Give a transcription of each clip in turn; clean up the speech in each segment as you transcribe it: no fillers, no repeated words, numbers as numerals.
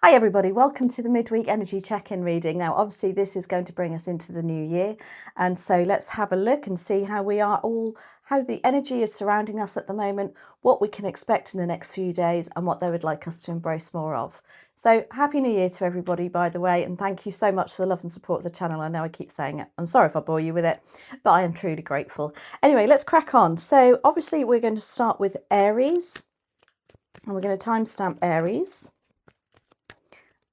Hi everybody, welcome to the midweek energy check-in reading. Now obviously this is going to bring us into the new year, and so let's have a look and see how we are all, how the energy is surrounding us at the moment, what we can expect in the next few days and what they would like us to embrace more of. So happy new year to everybody, by the way, and thank you so much for the love and support of the channel. I know I keep saying it, I'm sorry if I bore you with it, but I am truly grateful. Anyway, let's crack on. So obviously we're going to start with Aries, and we're going to timestamp Aries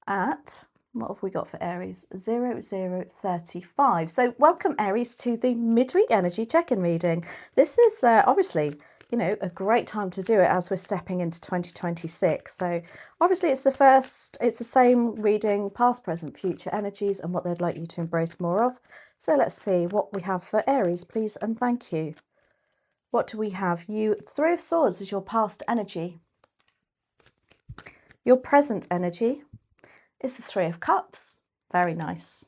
at, what have we got for Aries? 0035. So welcome Aries to the midweek energy check-in reading. This is obviously, you know, a great time to do it as we're stepping into 2026. So obviously it's the same reading, past, present, future energies and what they'd like you to embrace more of. So let's see what we have for Aries, please and thank you. What do we have? You, Three of Swords is your past energy. Your present energy is the Three of Cups. Very nice.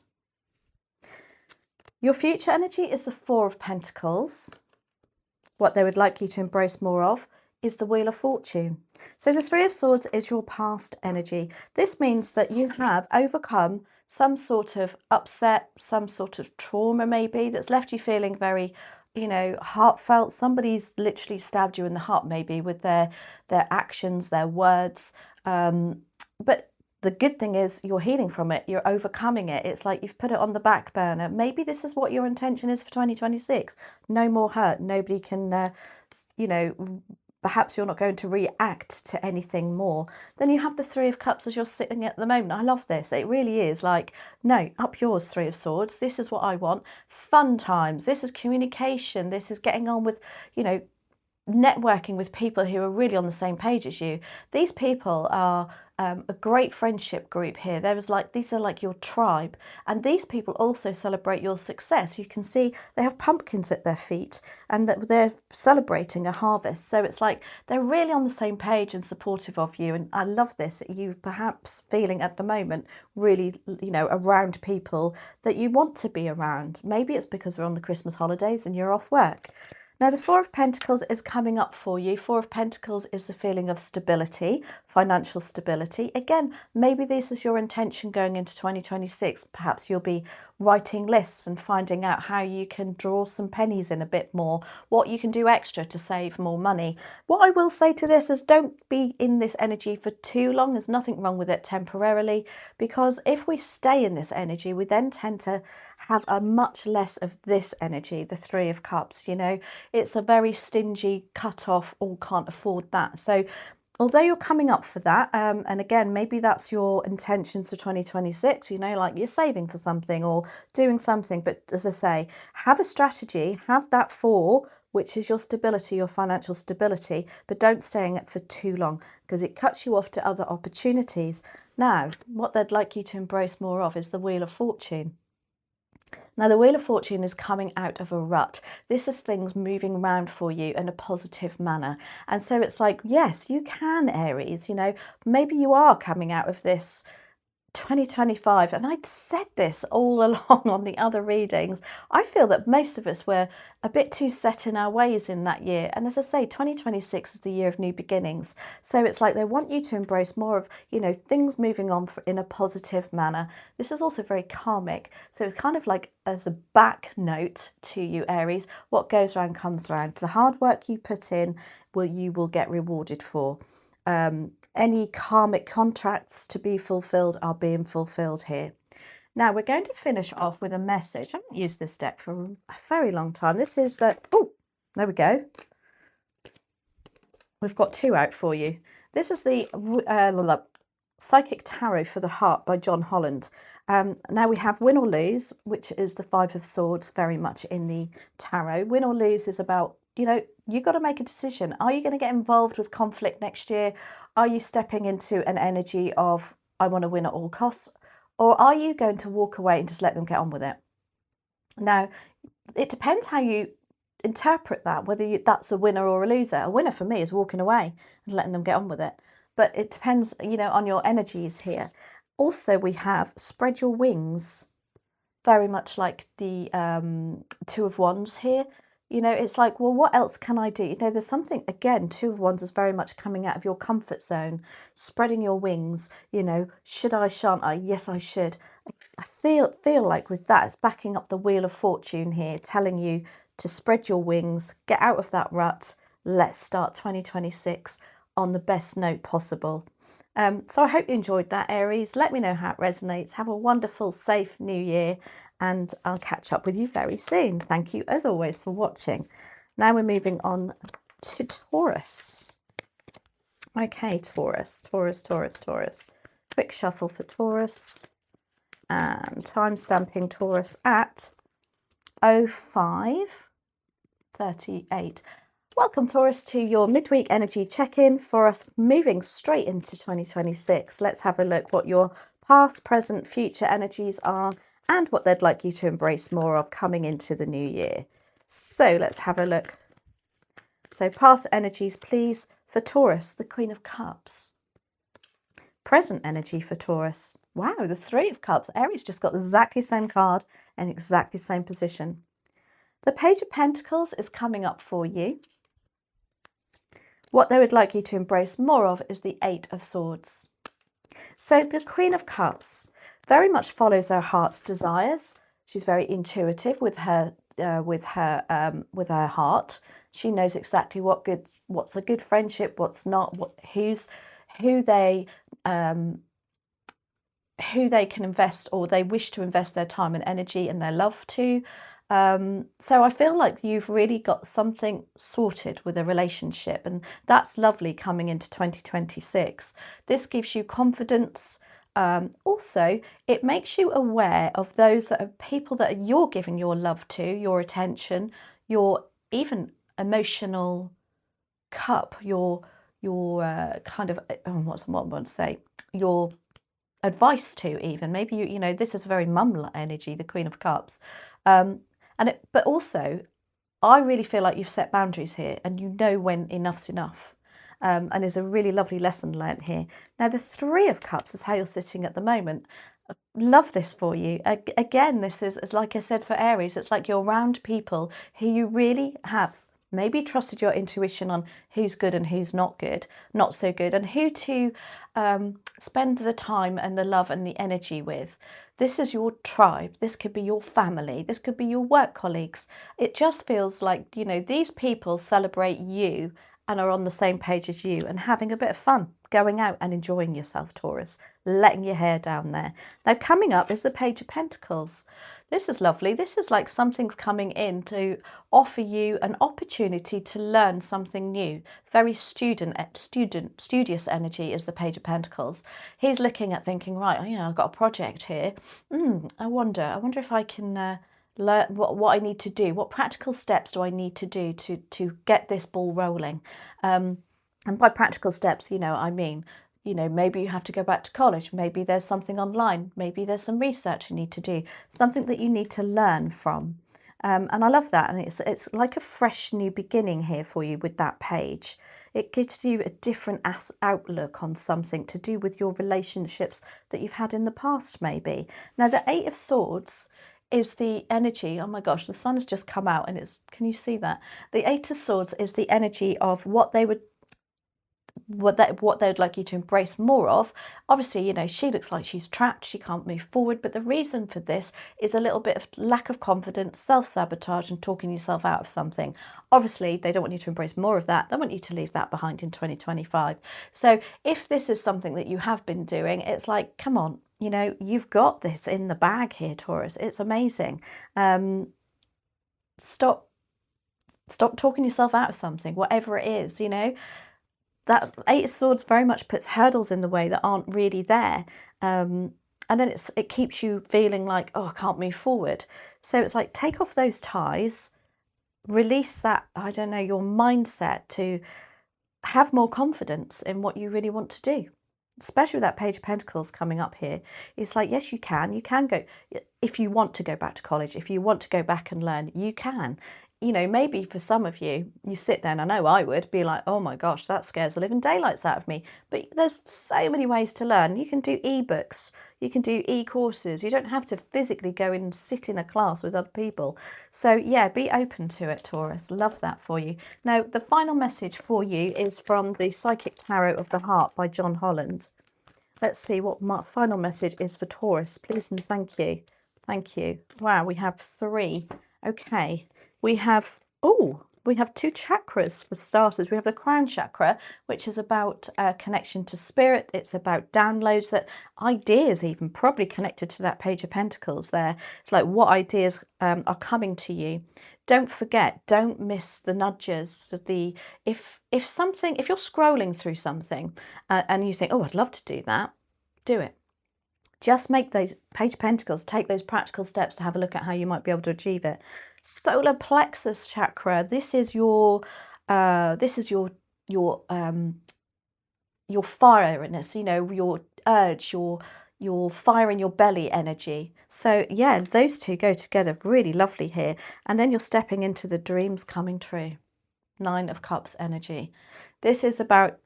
Your future energy is the Four of Pentacles. What they would like you to embrace more of is the Wheel of Fortune. So the Three of Swords is your past energy. This means that you have overcome some sort of upset, some sort of trauma maybe that's left you feeling very, you know, heartfelt. Somebody's literally stabbed you in the heart maybe with their actions, their words. But the good thing is you're healing from it, you're overcoming it. It's like you've put it on the back burner. Maybe this is what your intention is for 2026. No more hurt. Nobody can, you know, perhaps you're not going to react to anything more. Then you have the Three of Cups as you're sitting at the moment. I love this. It really is like, no, up yours, Three of Swords. This is what I want. Fun times. This is communication. This is getting on with, you know, networking with people who are really on the same page as you. These people are a great friendship group here. These are like your tribe, and these people also celebrate your success. You can see they have pumpkins at their feet and that they're celebrating a harvest. So it's like they're really on the same page and supportive of you. And I love this, that you perhaps feeling at the moment really, you know, around people that you want to be around. Maybe it's because we're on the Christmas holidays and you're off work. Now, the Four of Pentacles is coming up for you. Four of Pentacles is the feeling of stability, financial stability. Again, maybe this is your intention going into 2026. Perhaps you'll be writing lists and finding out how you can draw some pennies in a bit more, what you can do extra to save more money. What I will say to this is don't be in this energy for too long. There's nothing wrong with it temporarily, because if we stay in this energy, we then tend to have a much less of this energy, the Three of Cups, you know. It's a very stingy, cut off, all can't afford that. So although you're coming up for that, and again, maybe that's your intentions for 2026, you know, like you're saving for something or doing something. But as I say, have a strategy, have that four, which is your stability, your financial stability, but don't stay in it for too long because it cuts you off to other opportunities. Now, what they'd like you to embrace more of is the Wheel of Fortune. Now, the Wheel of Fortune is coming out of a rut. This is things moving around for you in a positive manner. And so it's like, yes, you can, Aries, you know, maybe you are coming out of this 2025, and I'd said this all along on the other readings. I feel that most of us were a bit too set in our ways in that year. And as I say, 2026 is the year of new beginnings. So it's like they want you to embrace more of, you know, things moving on in a positive manner. This is also very karmic. So it's kind of like as a back note to you, Aries, what goes around comes around. The hard work you put in, you will get rewarded for. Any karmic contracts to be fulfilled are being fulfilled here. Now we're going to finish off with a message. I haven't used this deck for a very long time. This is, oh, there we go. We've got two out for you. This is the Psychic Tarot for the Heart by John Holland. Now we have Win or Lose, which is the Five of Swords, very much in the tarot. Win or lose is about, you know, you've got to make a decision. Are you going to get involved with conflict next year? Are you stepping into an energy of, I want to win at all costs? Or are you going to walk away and just let them get on with it? Now, it depends how you interpret that, whether that's a winner or a loser. A winner for me is walking away and letting them get on with it. But it depends, you know, on your energies here. Also, we have Spread Your Wings, very much like the Two of Wands here. You know, it's like, well, what else can I do? You know, there's something, again, Two of Wands is very much coming out of your comfort zone, spreading your wings, you know, should I, shan't I? Yes, I should. I feel like with that, it's backing up the Wheel of Fortune here, telling you to spread your wings, get out of that rut. Let's start 2026 on the best note possible. So I hope you enjoyed that, Aries. Let me know how it resonates. Have a wonderful, safe new year, and I'll catch up with you very soon. Thank you, as always, for watching. Now we're moving on to Taurus. Okay, Taurus. Quick shuffle for Taurus. And time stamping Taurus at 05:38. Welcome, Taurus, to your midweek energy check-in for us moving straight into 2026. Let's have a look what your past, present, future energies are and what they'd like you to embrace more of coming into the new year. So let's have a look. So past energies, please, for Taurus, the Queen of Cups. Present energy for Taurus. Wow, the Three of Cups. Aries just got the exactly same card and exactly same position. The Page of Pentacles is coming up for you. What they would like you to embrace more of is the Eight of Swords. So the Queen of Cups very much follows her heart's desires. She's very intuitive with her heart. She knows exactly what's a good friendship, what's not, who they can invest, or they wish to invest their time and energy and their love to. So I feel like you've really got something sorted with a relationship, and that's lovely coming into 2026. This gives you confidence. Also, it makes you aware of those that are people that you're giving your love to, your attention, your even emotional cup, your kind of, what I want to say, your advice to, even maybe you know, this is a very mum energy, the Queen of Cups. But also, I really feel like you've set boundaries here, and you know when enough's enough. And there's a really lovely lesson learnt here. Now, the Three of Cups is how you're sitting at the moment. Love this for you. Again, this is, like I said for Aries, it's like you're around people who you really have maybe trusted your intuition on who's good and who's not so good, and who to spend the time and the love and the energy with. This is your tribe. This could be your family. This could be your work colleagues. It just feels like, you know, these people celebrate you and are on the same page as you and having a bit of fun, going out and enjoying yourself, Taurus, letting your hair down there. Now, coming up is the Page of Pentacles. This is lovely. This is like something's coming in to offer you an opportunity to learn something new. Very studious energy is the Page of Pentacles. He's looking at thinking, right, you know, I've got a project here. I wonder if I can learn what I need to do. What practical steps do I need to do to get this ball rolling? And by practical steps, you know, I mean, you know, maybe you have to go back to college. Maybe there's something online. Maybe there's some research you need to do. Something that you need to learn from. And I love that. And it's like a fresh new beginning here for you with that page. It gives you a different outlook on something to do with your relationships that you've had in the past, maybe. Now, the Eight of Swords is the energy, oh my gosh, the sun has just come out and it's, can you see that? The Eight of Swords is the energy of what they would what they'd like you to embrace more of. Obviously, you know, she looks like she's trapped, she can't move forward, but the reason for this is a little bit of lack of confidence, self-sabotage, and talking yourself out of something. Obviously, they don't want you to embrace more of that. They want you to leave that behind in 2025. So if this is something that you have been doing, it's like, come on, you know, you've got this in the bag here, Taurus. It's amazing. Stop talking yourself out of something, whatever it is, you know. That Eight of Swords very much puts hurdles in the way that aren't really there. And then it keeps you feeling like, oh, I can't move forward. So it's like, take off those ties, release that, I don't know, your mindset to have more confidence in what you really want to do. Especially with that Page of Pentacles coming up here. It's like, yes, you can go, if you want to go back to college, if you want to go back and learn, you can. you know, maybe for some of you, you sit there, and I know I would be like, oh my gosh, that scares the living daylights out of me. But there's so many ways to learn. You can do ebooks, you can do e-courses. You don't have to physically go and sit in a class with other people. So yeah, be open to it, Taurus. Love that for you. Now, the final message for you is from the Psychic Tarot of the Heart by John Holland. Let's see what my final message is for Taurus. Please and thank you. Thank you. Wow, we have 3. Okay. We have 2 chakras for starters. We have the crown chakra, which is about connection to spirit. It's about downloads, that ideas even probably connected to that Page of Pentacles there. It's like what ideas are coming to you. Don't forget, don't miss the nudges. If you're scrolling through something and you think, oh, I'd love to do that, do it. Just make those Page of Pentacles, take those practical steps to have a look at how you might be able to achieve it. Solar plexus chakra. This is your fireness, you know, your urge, your fire in your belly energy. So yeah, those two go together really lovely here. And then you're stepping into the dreams coming true. 9 of Cups energy. This is about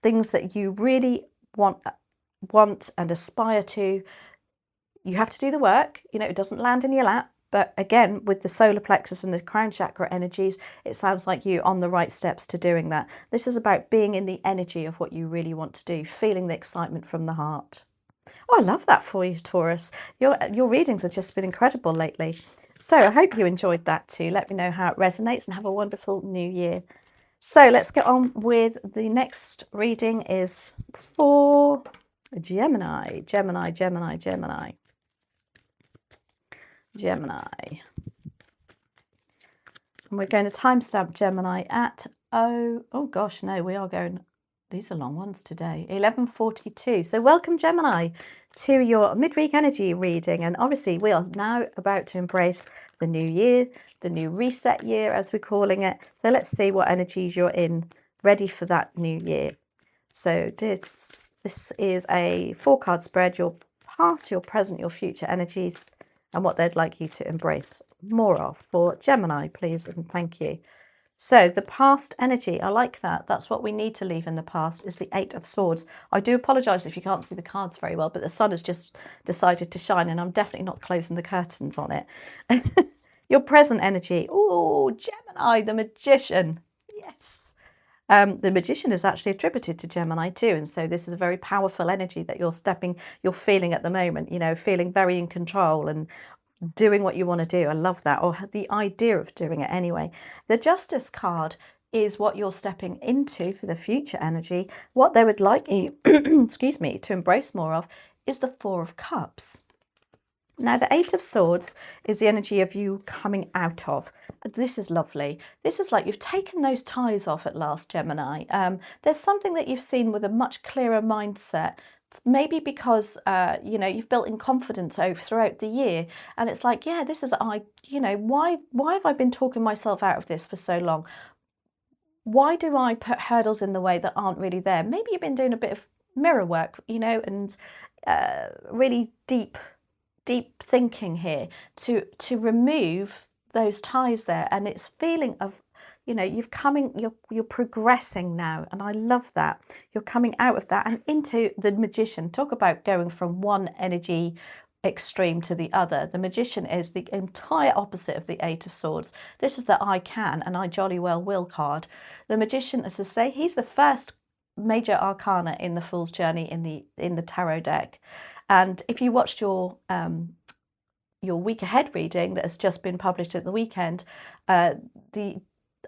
things that you really want and aspire to. You have to do the work, you know, it doesn't land in your lap. But again, with the solar plexus and the crown chakra energies, it sounds like you're on the right steps to doing that. This is about being in the energy of what you really want to do, feeling the excitement from the heart. Oh, I love that for you, Taurus. Your readings have just been incredible lately. So I hope you enjoyed that too. Let me know how it resonates and have a wonderful new year. So let's get on with the next reading is for Gemini. Gemini. And we're going to timestamp Gemini at, oh gosh, no, we are going, these are long ones today, 11:42. So welcome, Gemini, to your midweek energy reading. And obviously we are now about to embrace the new year, the new reset year, as we're calling it. So let's see what energies you're in, ready for that new year. So this is a 4-card spread, your past, your present, your future energies, and what they'd like you to embrace more of for Gemini, please, and thank you. So the past energy, I like that. That's what we need to leave in the past, is the 8 of Swords. I do apologise if you can't see the cards very well, but the sun has just decided to shine and I'm definitely not closing the curtains on it. Your present energy, oh, Gemini, the Magician, yes. The Magician is actually attributed to Gemini too, and so this is a very powerful energy that you're feeling at the moment, you know, feeling very in control and doing what you want to do. I love that, or the idea of doing it anyway. The Justice card is what you're stepping into for the future energy. What they would like you, excuse me, to embrace more of is the 4 of Cups. Now, the 8 of Swords is the energy of you coming out of. This is lovely. This is like you've taken those ties off at last, Gemini. There's something that you've seen with a much clearer mindset. Maybe because, you know, you've built in confidence throughout the year. And it's like, yeah, this is, you know, why have I been talking myself out of this for so long? Why do I put hurdles in the way that aren't really there? Maybe you've been doing a bit of mirror work, you know, and really deep thinking here to remove those ties there. And it's feeling of, you know, you're progressing now, and I love that. You're coming out of that and into the Magician. Talk about going from one energy extreme to the other. The Magician is the entire opposite of the 8 of Swords. This is the I can and I jolly well will card. The Magician, as I say, he's the first major arcana in the Fool's Journey in the tarot deck. And if you watched your week ahead reading that has just been published at the weekend,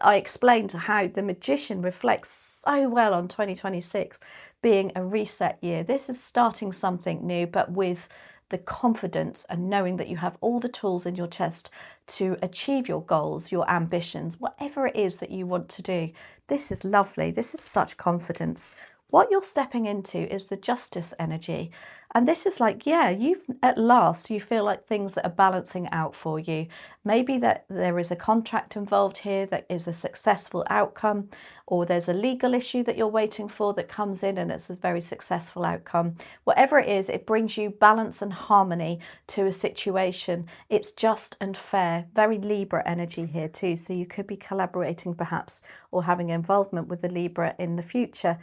I explained how the Magician reflects so well on 2026 being a reset year. This is starting something new, but with the confidence and knowing that you have all the tools in your chest to achieve your goals, your ambitions, whatever it is that you want to do. This is lovely. This is such confidence. What you're stepping into is the Justice energy. And this is like, yeah, you've at last, you feel like things that are balancing out for you. Maybe that there is a contract involved here that is a successful outcome, or there's a legal issue that you're waiting for that comes in and it's a very successful outcome. Whatever it is, it brings you balance and harmony to a situation. It's just and fair. Very Libra energy here too. So you could be collaborating perhaps or having involvement with the Libra in the future.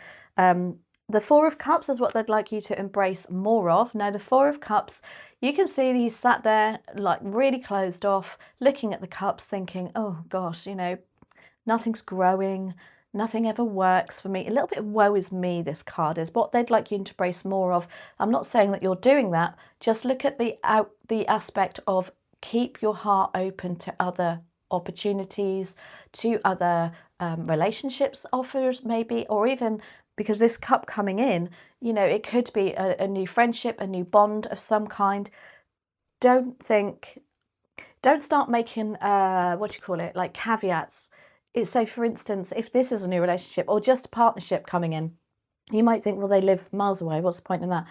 The Four of Cups is what they'd like you to embrace more of. Now, the Four of Cups, you can see that he's sat there like really closed off, looking at the cups thinking, oh gosh, you know, nothing's growing, nothing ever works for me. A little bit of woe is me, this card is what they'd like you to embrace more of. I'm not saying that you're doing that. Just look at the aspect of keep your heart open to other opportunities, to other relationships offers maybe, or even because this cup coming in, you know, it could be a new friendship, a new bond of some kind. Don't start making, what do you call it, like caveats. So for instance, if this is a new relationship or just a partnership coming in, you might think, well, they live miles away. What's the point in that?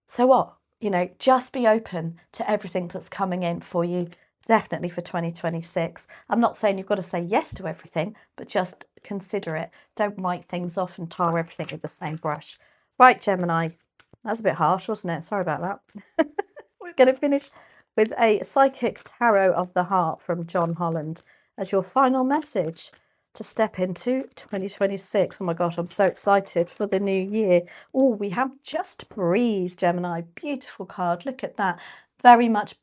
So what? You know, just be open to everything that's coming in for you. Definitely for 2026. I'm not saying you've got to say yes to everything, but just consider it. Don't write things off and tar everything with the same brush. Right, Gemini. That was a bit harsh, wasn't it? Sorry about that. We're going to finish with a Psychic Tarot of the Heart from John Holland as your final message to step into 2026. Oh my gosh, I'm so excited for the new year. Oh, we have Just Breathe, Gemini. Beautiful card. Look at that. Very much...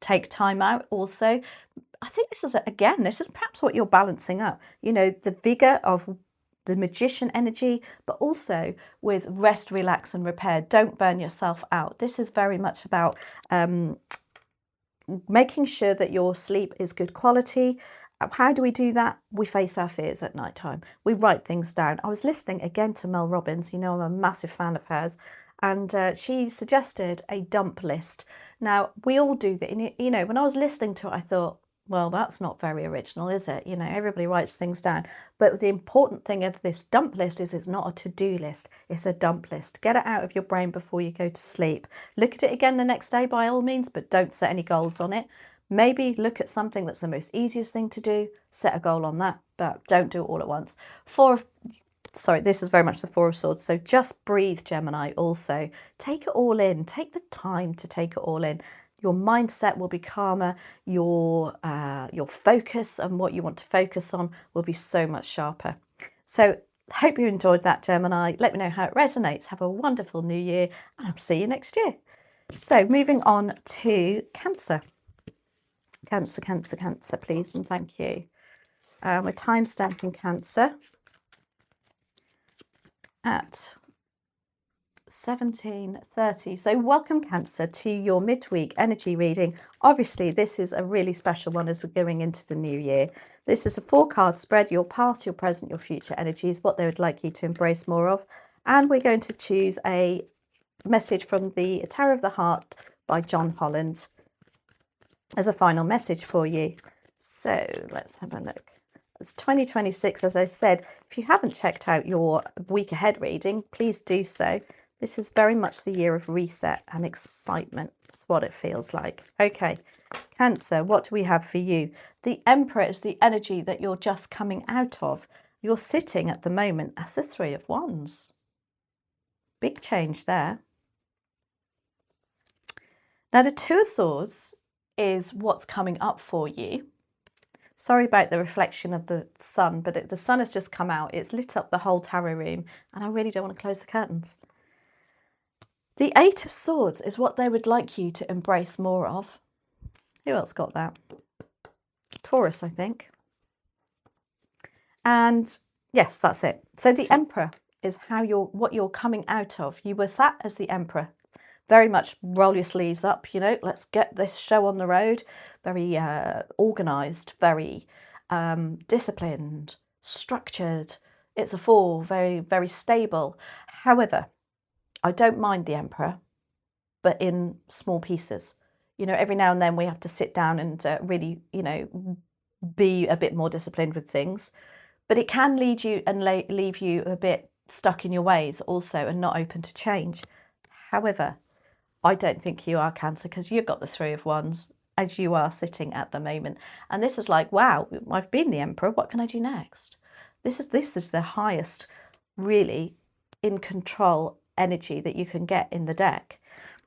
Take time out also. I think this is, again, this is perhaps what you're balancing up. You know, the vigor of the magician energy, but also with rest, relax and repair. Don't burn yourself out. This is very much about making sure that your sleep is good quality. How do we do that? We face our fears at night time. We write things down. I was listening again to Mel Robbins. You know, I'm a massive fan of hers. And she suggested a dump list. Now, we all do that. You know, when I was listening to it, I thought, well, that's not very original, is it? You know, everybody writes things down. But the important thing of this dump list is it's not a to-do list. It's a dump list. Get it out of your brain before you go to sleep. Look at it again the next day by all means, but don't set any goals on it. Maybe look at something that's the most easiest thing to do. Set a goal on that, but don't do it all at once. Sorry, this is very much the Four of Swords. So just breathe, Gemini, also. Take it all in. Take the time to take it all in. Your mindset will be calmer. Your focus and what you want to focus on will be so much sharper. So hope you enjoyed that, Gemini. Let me know how it resonates. Have a wonderful new year, and I'll see you next year. So moving on to Cancer. Cancer, please, and thank you. We're timestamping Cancer at 17:30. So welcome, Cancer, to your midweek energy reading. Obviously, this is a really special one as we're going into the new year. This is a 4-card spread, your past, your present, your future energies, what they would like you to embrace more of. And we're going to choose a message from the Tarot of the Heart by John Holland as a final message for you. So let's have a look. It's 2026, as I said. If you haven't checked out your week ahead reading, please do so. This is very much the year of reset and excitement. That's what it feels like. Okay, Cancer, what do we have for you? The Emperor is the energy that you're just coming out of. You're sitting at the moment as the 3 of Wands. Big change there. Now, the 2 of Swords is what's coming up for you. Sorry about the reflection of the sun, but the sun has just come out. It's lit up the whole tarot room, and I really don't want to close the curtains. The 8 of Swords is what they would like you to embrace more of. Who else got that? Taurus, I think. And yes, that's it. So the Emperor is what you're coming out of. You were sat as the Emperor. Very much roll your sleeves up, you know, let's get this show on the road. Very organised, very disciplined, structured. It's a 4, very, very stable. However, I don't mind the Emperor, but in small pieces. You know, every now and then we have to sit down and really, you know, be a bit more disciplined with things. But it can lead you and leave you a bit stuck in your ways also and not open to change. However, I don't think you are, Cancer, because you've got the Three of Wands as you are sitting at the moment. And this is like, wow, I've been the Emperor. What can I do next? This is the highest, really, in control energy that you can get in the deck.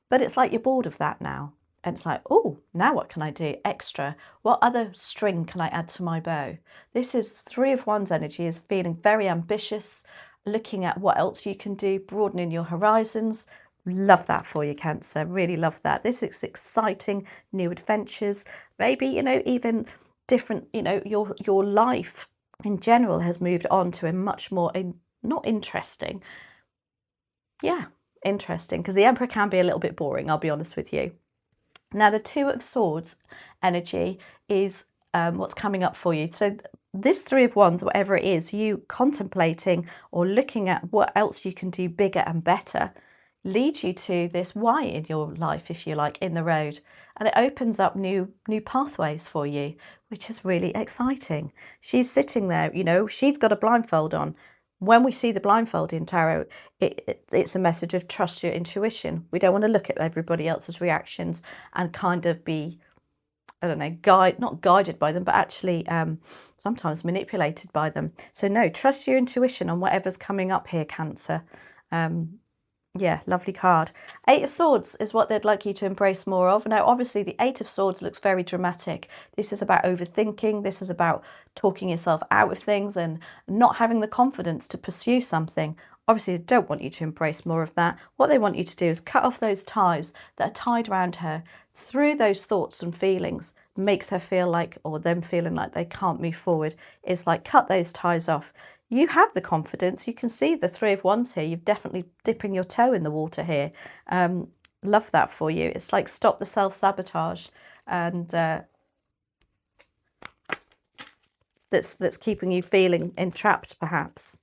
But it's like you're bored of that now. And it's like, oh, now what can I do extra? What other string can I add to my bow? This is Three of Wands energy, is feeling very ambitious, looking at what else you can do, broadening your horizons. Love that for you, Cancer. Really love that. This is exciting, new adventures. Maybe, you know, even different, you know, your life in general has moved on to a much more, not interesting. Yeah, interesting, because the Emperor can be a little bit boring, I'll be honest with you. Now, the Two of Swords energy is what's coming up for you. So this Three of Wands, whatever it is, you contemplating or looking at what else you can do bigger and better, leads you to this why in your life, if you like, in the road. And it opens up new pathways for you, which is really exciting. She's sitting there, you know, she's got a blindfold on. When we see the blindfold in tarot, it's a message of trust your intuition. We don't want to look at everybody else's reactions and kind of be, I don't know, not guided by them, but actually sometimes manipulated by them. So no, trust your intuition on whatever's coming up here, Cancer. Yeah, lovely card. Eight of Swords is what they'd like you to embrace more of. Now, obviously, the Eight of Swords looks very dramatic. This is about overthinking. This is about talking yourself out of things and not having the confidence to pursue something. Obviously, they don't want you to embrace more of that. What they want you to do is cut off those ties that are tied around her. Through those thoughts and feelings, makes her feel like, or them feeling like they can't move forward. It's like, cut those ties off. You have the confidence. You can see the Three of Wands here. You're definitely dipping your toe in the water here. Love that for you. It's like, stop the self-sabotage and that's keeping you feeling entrapped, perhaps.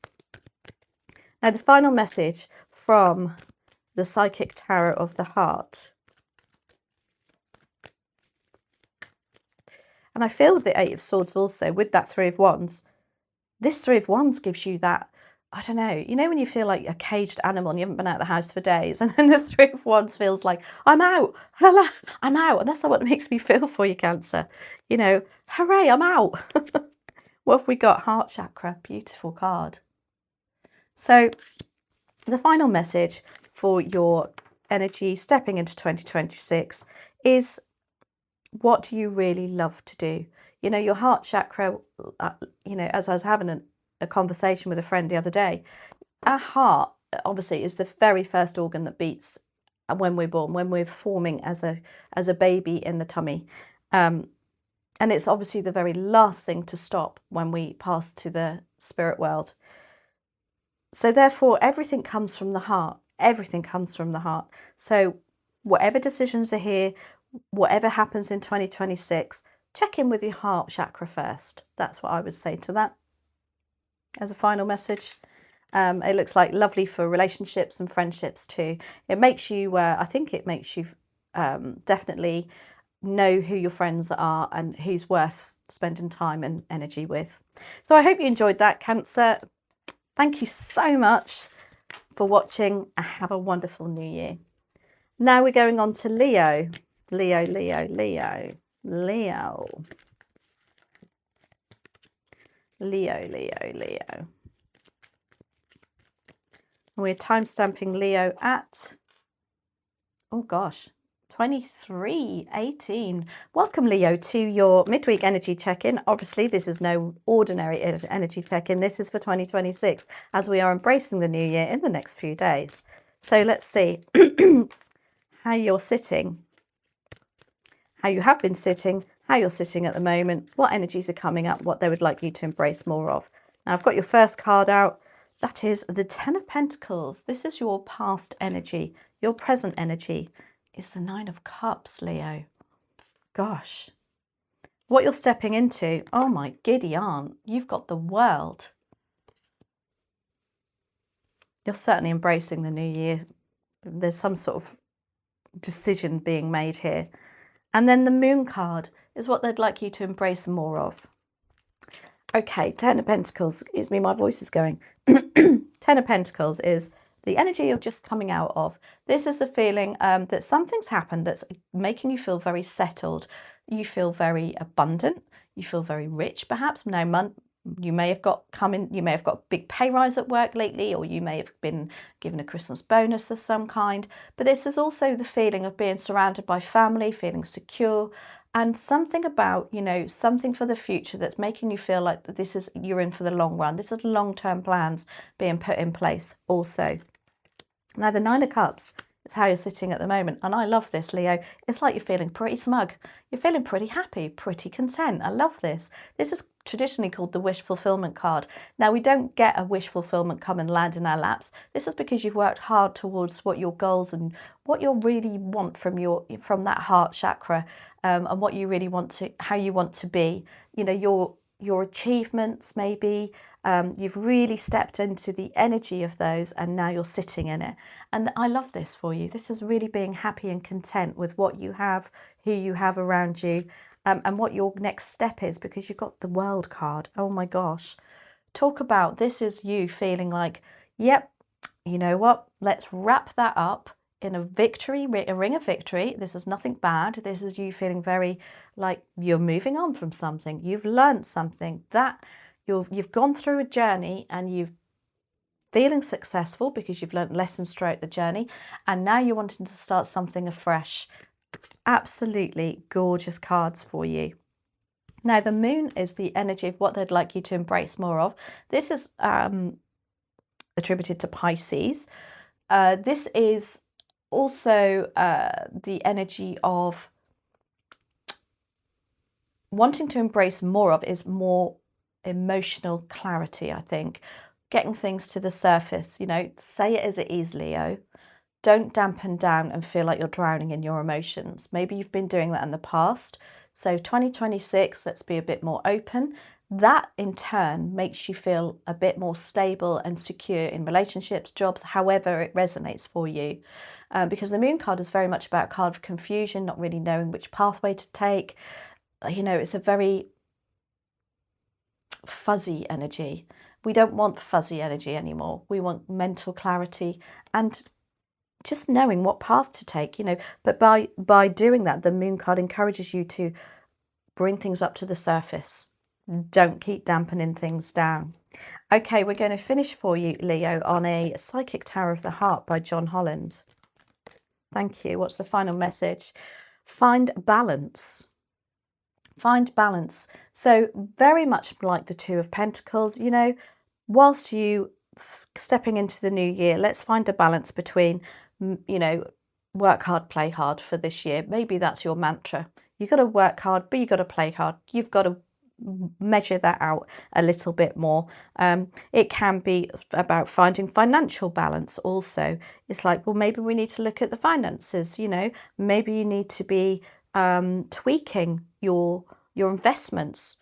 Now, the final message from the Psychic Tarot of the Heart. And I feel the Eight of Swords also with that Three of Wands. This Three of Wands gives you that, I don't know, you know when you feel like a caged animal and you haven't been out of the house for days, and then the Three of Wands feels like, I'm out, hello, I'm out. And that's what makes me feel for you, Cancer. You know, hooray, I'm out. What have we got? Heart chakra, beautiful card. So the final message for your energy stepping into 2026 is, what do you really love to do? You know, your heart chakra, you know, as I was having a conversation with a friend the other day, our heart obviously is the very first organ that beats when we're born, when we're forming as a baby in the tummy. And it's obviously the very last thing to stop when we pass to the spirit world. So therefore, everything comes from the heart. Everything comes from the heart. So whatever decisions are here, whatever happens in 2026, check in with your heart chakra first. That's what I would say to that as a final message. It looks like lovely for relationships and friendships too. It makes you, I think it makes you definitely know who your friends are and who's worth spending time and energy with. So I hope you enjoyed that, Cancer. Thank you so much for watching, and have a wonderful new year. Now we're going on to Leo. Leo. We're time-stamping Leo at, oh gosh, 23/18. Welcome, Leo, to your midweek energy check-in. Obviously, this is no ordinary energy check-in. This is for 2026, as we are embracing the new year in the next few days. So let's see how you're sitting, how you have been sitting, how you're sitting at the moment, what energies are coming up, what they would like you to embrace more of. Now, I've got your first card out. That is the Ten of Pentacles. This is your past energy. Your present energy is the Nine of Cups, Leo. Gosh. What you're stepping into, oh my giddy aunt, you've got the world. You're certainly embracing the new year. There's some sort of decision being made here. And then the Moon card is what they'd like you to embrace more of. Okay, Ten of Pentacles, excuse me, my voice is going. Ten of Pentacles is the energy you're just coming out of. This is the feeling that something's happened that's making you feel very settled. You feel very abundant. You feel very rich, perhaps. Now, you may have got a big pay rise at work lately, or you may have been given a Christmas bonus of some kind. But this is also the feeling of being surrounded by family, feeling secure, and something about, something for the future that's making you feel like you're in for the long run. This is long-term plans being put in place also. Now, the Nine of Cups is how you're sitting at the moment. And I love this, Leo. It's like you're feeling pretty smug. You're feeling pretty happy, pretty content. I love this. This is traditionally called the wish fulfillment card. Now, we don't get a wish fulfillment come and land in our laps. This is because you've worked hard towards what your goals and what you really want from that heart chakra, and what you really want to, how you want to be. Your achievements, maybe. You've really stepped into the energy of those, and now you're sitting in it. And I love this for you. This is really being happy and content with what you have, who you have around you, and what your next step is, because you've got the World card. Oh my gosh. Talk about, this is you feeling like, yep, you know what? Let's wrap that up in a ring of victory. This is nothing bad. This is you feeling very like you're moving on from something. You've learned something, that you've gone through a journey, and you've feeling successful because you've learned lessons throughout the journey, and now you're wanting to start something afresh. Absolutely gorgeous cards for you. Now, the Moon is the energy of what they'd like you to embrace more of. This is attributed to Pisces. This is also the energy of wanting to embrace more of is more emotional clarity, I think. Getting things to the surface, say it as it is, Leo. Don't dampen down and feel like you're drowning in your emotions. Maybe you've been doing that in the past. So 2026, let's be a bit more open. That in turn makes you feel a bit more stable and secure in relationships, jobs, however it resonates for you. Because the Moon card is very much about a card of confusion, not really knowing which pathway to take. It's a very fuzzy energy. We don't want fuzzy energy anymore. We want mental clarity and just knowing what path to take, But by doing that, the Moon card encourages you to bring things up to the surface. Don't keep dampening things down. Okay, we're going to finish for you, Leo, on a Psychic Tower of the Heart by John Holland. Thank you. What's the final message? Find balance. Find balance. So very much like the Two of Pentacles, whilst you stepping into the new year, let's find a balance between, work hard, play hard for this year. Maybe that's your mantra. You've got to work hard, but you've got to play hard. You've got to measure that out a little bit more. It can be about finding financial balance also. It's like, well, maybe we need to look at the finances, maybe you need to be tweaking your investments.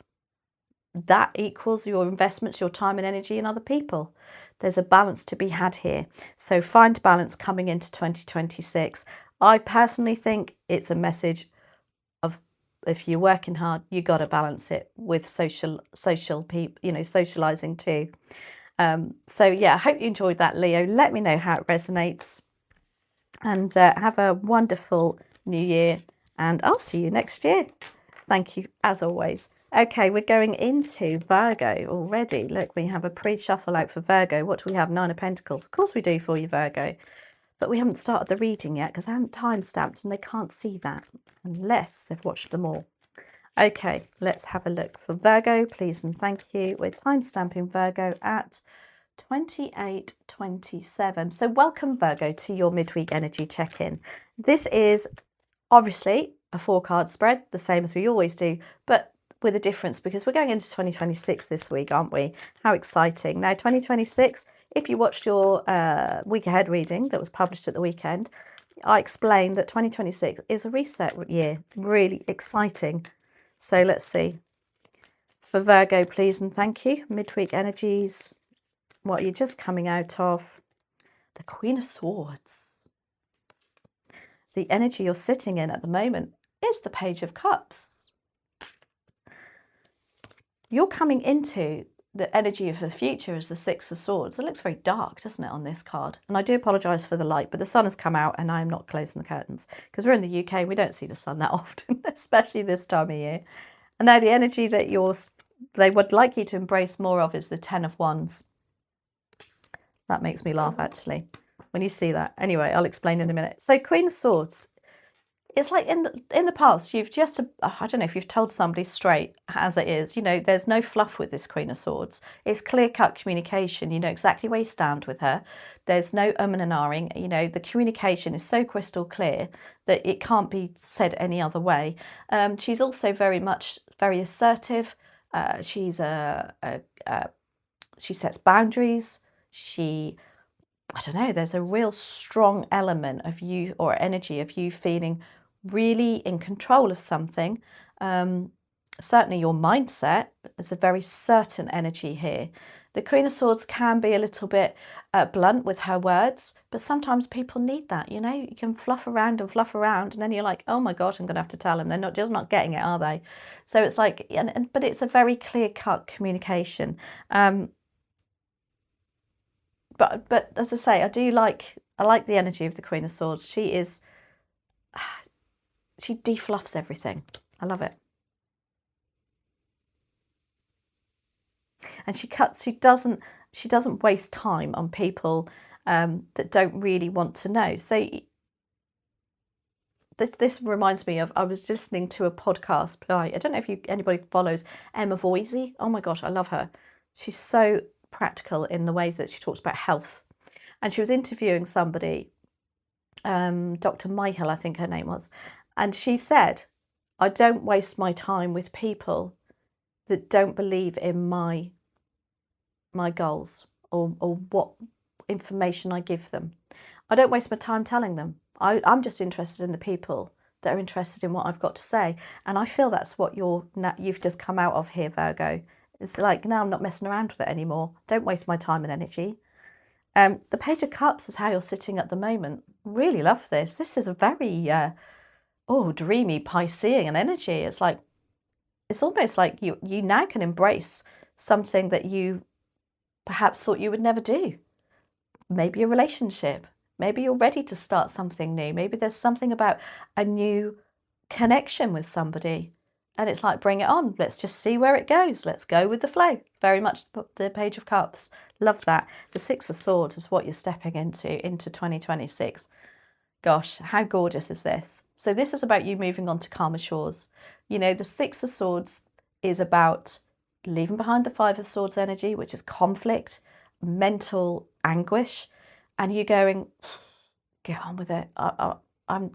That equals your investments, your time and energy in other people. There's a balance to be had here. So find balance coming into 2026. I personally think it's a message of, if you're working hard, you got to balance it with social people, socializing too. So yeah, I hope you enjoyed that, Leo. Let me know how it resonates, and have a wonderful new year, and I'll see you next year. Thank you as always. Okay, we're going into Virgo already. Look, we have a pre-shuffle out for Virgo. What do we have? Nine of Pentacles. Of course we do for you, Virgo. But we haven't started the reading yet because I haven't time-stamped and they can't see that unless they've watched them all. Okay, let's have a look for Virgo, please and thank you. We're time-stamping Virgo at 28:27. So welcome, Virgo, to your midweek energy check-in. This is obviously a 4-card spread, the same as we always do, but with a difference because we're going into 2026 this week, aren't we? How exciting. Now, 2026, if you watched your week ahead reading that was published at the weekend, I explained that 2026 is a reset year. Really exciting. So let's see. For Virgo, please and thank you. Midweek energies, what you're just coming out of. The Queen of Swords. The energy you're sitting in at the moment is the Page of Cups. You're coming into the energy of the future is the Six of Swords. It looks very dark, doesn't it, on this card? And I do apologise for the light, but the sun has come out and I'm not closing the curtains because we're in the UK. We don't see the sun that often, especially this time of year. And now the energy that they would like you to embrace more of is the Ten of Wands. That makes me laugh, actually, when you see that. Anyway, I'll explain in a minute. So Queen of Swords. It's like in the past, you've just, I don't know if you've told somebody straight as it is, you know, there's no fluff with this Queen of Swords. It's clear-cut communication. You know exactly where you stand with her. There's no and ahhing. You know, the communication is so crystal clear that it can't be said any other way. She's also very assertive. She sets boundaries. I don't know, there's a real strong element of you or energy of you feeling really in control of something. Certainly your mindset, there's a very certain energy here. The Queen of Swords can be a little bit blunt with her words, but sometimes people need that, you know. You can fluff around, and then you're like, oh my gosh, I'm going to have to tell them. They're not getting it, are they? So it's like, but it's a very clear-cut communication. But as I say, I like the energy of the Queen of Swords. She defluffs everything. I love it. And she doesn't waste time on people that don't really want to know. So this reminds me of, I was listening to a podcast by, I don't know if anybody follows Emma Voisey. Oh my gosh, I love her. She's so practical in the ways that she talks about health. And she was interviewing somebody, Dr. Michael, I think her name was. And she said, I don't waste my time with people that don't believe in my goals or what information I give them. I don't waste my time telling them. I'm just interested in the people that are interested in what I've got to say. And I feel that's what you've just come out of here, Virgo. It's like, now I'm not messing around with it anymore. Don't waste my time and energy. The Page of Cups is how you're sitting at the moment. Really love this. This is a very, dreamy Piscean energy. It's like, it's almost like you now can embrace something that you perhaps thought you would never do. Maybe a relationship. Maybe you're ready to start something new. Maybe there's something about a new connection with somebody. And it's like, bring it on. Let's just see where it goes. Let's go with the flow. Very much the Page of Cups. Love that. The Six of Swords is what you're stepping into 2026. Gosh, how gorgeous is this? So this is about you moving on to calmer shores. You know, the Six of Swords is about leaving behind the Five of Swords energy, which is conflict, mental anguish, and you going, get on with it.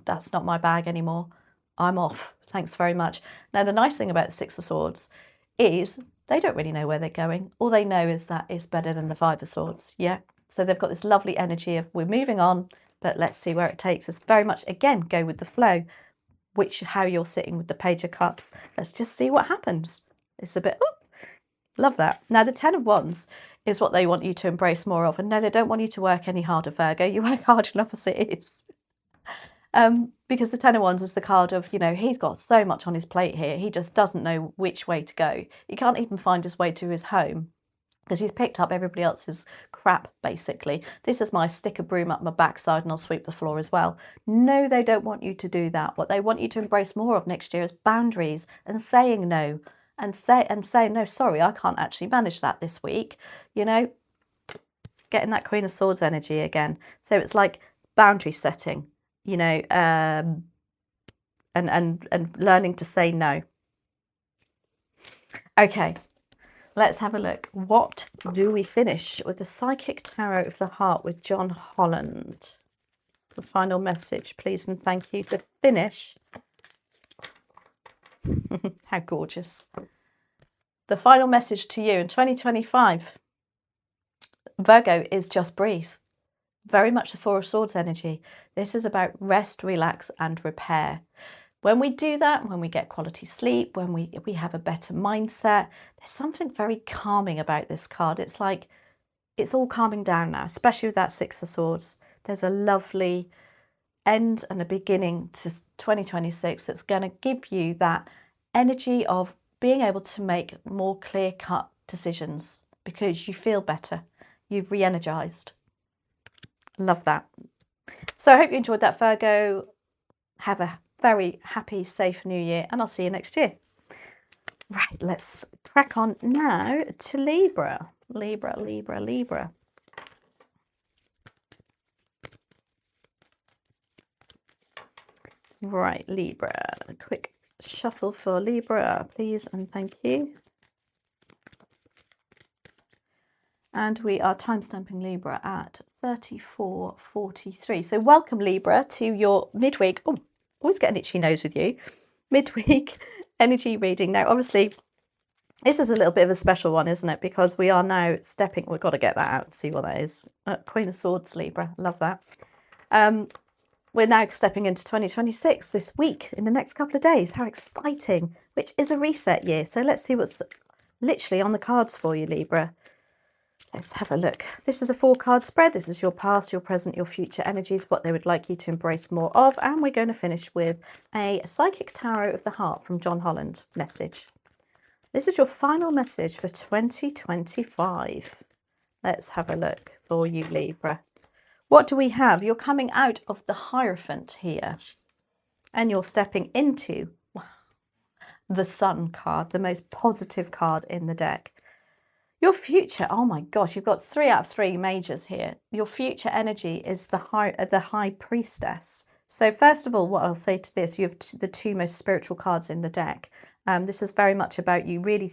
That's not my bag anymore. I'm off. Thanks very much. Now, the nice thing about the Six of Swords is they don't really know where they're going. All they know is that it's better than the Five of Swords. Yeah. So they've got this lovely energy of, we're moving on, but let's see where it takes us. Very much, again, go with the flow, how you're sitting with the Page of Cups. Let's just see what happens. It's a bit, love that. Now, the Ten of Wands is what they want you to embrace more of. And no, they don't want you to work any harder, Virgo. You work hard enough as it is. Because the Ten of Wands is the card of, you know, he's got so much on his plate here. He just doesn't know which way to go. He can't even find his way to his home because he's picked up everybody else's crap, basically. This is my stick a broom up my backside and I'll sweep the floor as well. No, they don't want you to do that. What they want you to embrace more of next year is boundaries and saying no. And say no, sorry, I can't actually manage that this week. You know, getting that Queen of Swords energy again. So it's like boundary setting, you know, and learning to say no. Okay, let's have a look. What do we finish with the Psychic Tarot of the Heart with John Holland? The final message, please and thank you to finish. How gorgeous. The final message to you in 2025, Virgo, is just breathe. Very much the Four of Swords energy. This is about rest, relax and repair. When we do that, when we get quality sleep, when we have a better mindset, there's something very calming about this card. It's like it's all calming down now, especially with that Six of Swords. There's a lovely end and a beginning to 2026 that's going to give you that energy of being able to make more clear-cut decisions because you feel better. You've re-energized. Love that. So I hope you enjoyed that, Virgo. Have a very happy, safe new year, and I'll see you next year. Right, let's crack on now to Libra. Libra, Libra, Libra. Right, Libra. A quick shuffle for Libra, please, and thank you. And we are timestamping Libra at 34:43. So welcome, Libra, to your midweek. Oh, always get an itchy nose with you. Midweek energy reading. Now, obviously, this is a little bit of a special one, isn't it? Because we are now stepping, we've got to get that out and see what that is. Queen of Swords, Libra. Love that. We're now stepping into 2026 this week, in the next couple of days. How exciting, which is a reset year. So let's see what's literally on the cards for you, Libra. Let's have a look. This is a 4-card spread. This is your past, your present, your future energies, what they would like you to embrace more of. And we're going to finish with a Psychic Tarot of the Heart from John Holland message. This is your final message for 2025. Let's have a look for you, Libra. What do we have? You're coming out of the Hierophant here, and you're stepping into the Sun card, the most positive card in the deck. Your future, oh my gosh, you've got 3 out of 3 majors here. Your future energy is the High Priestess. So first of all, what I'll say to this, you have the 2 most spiritual cards in the deck. This is very much about you really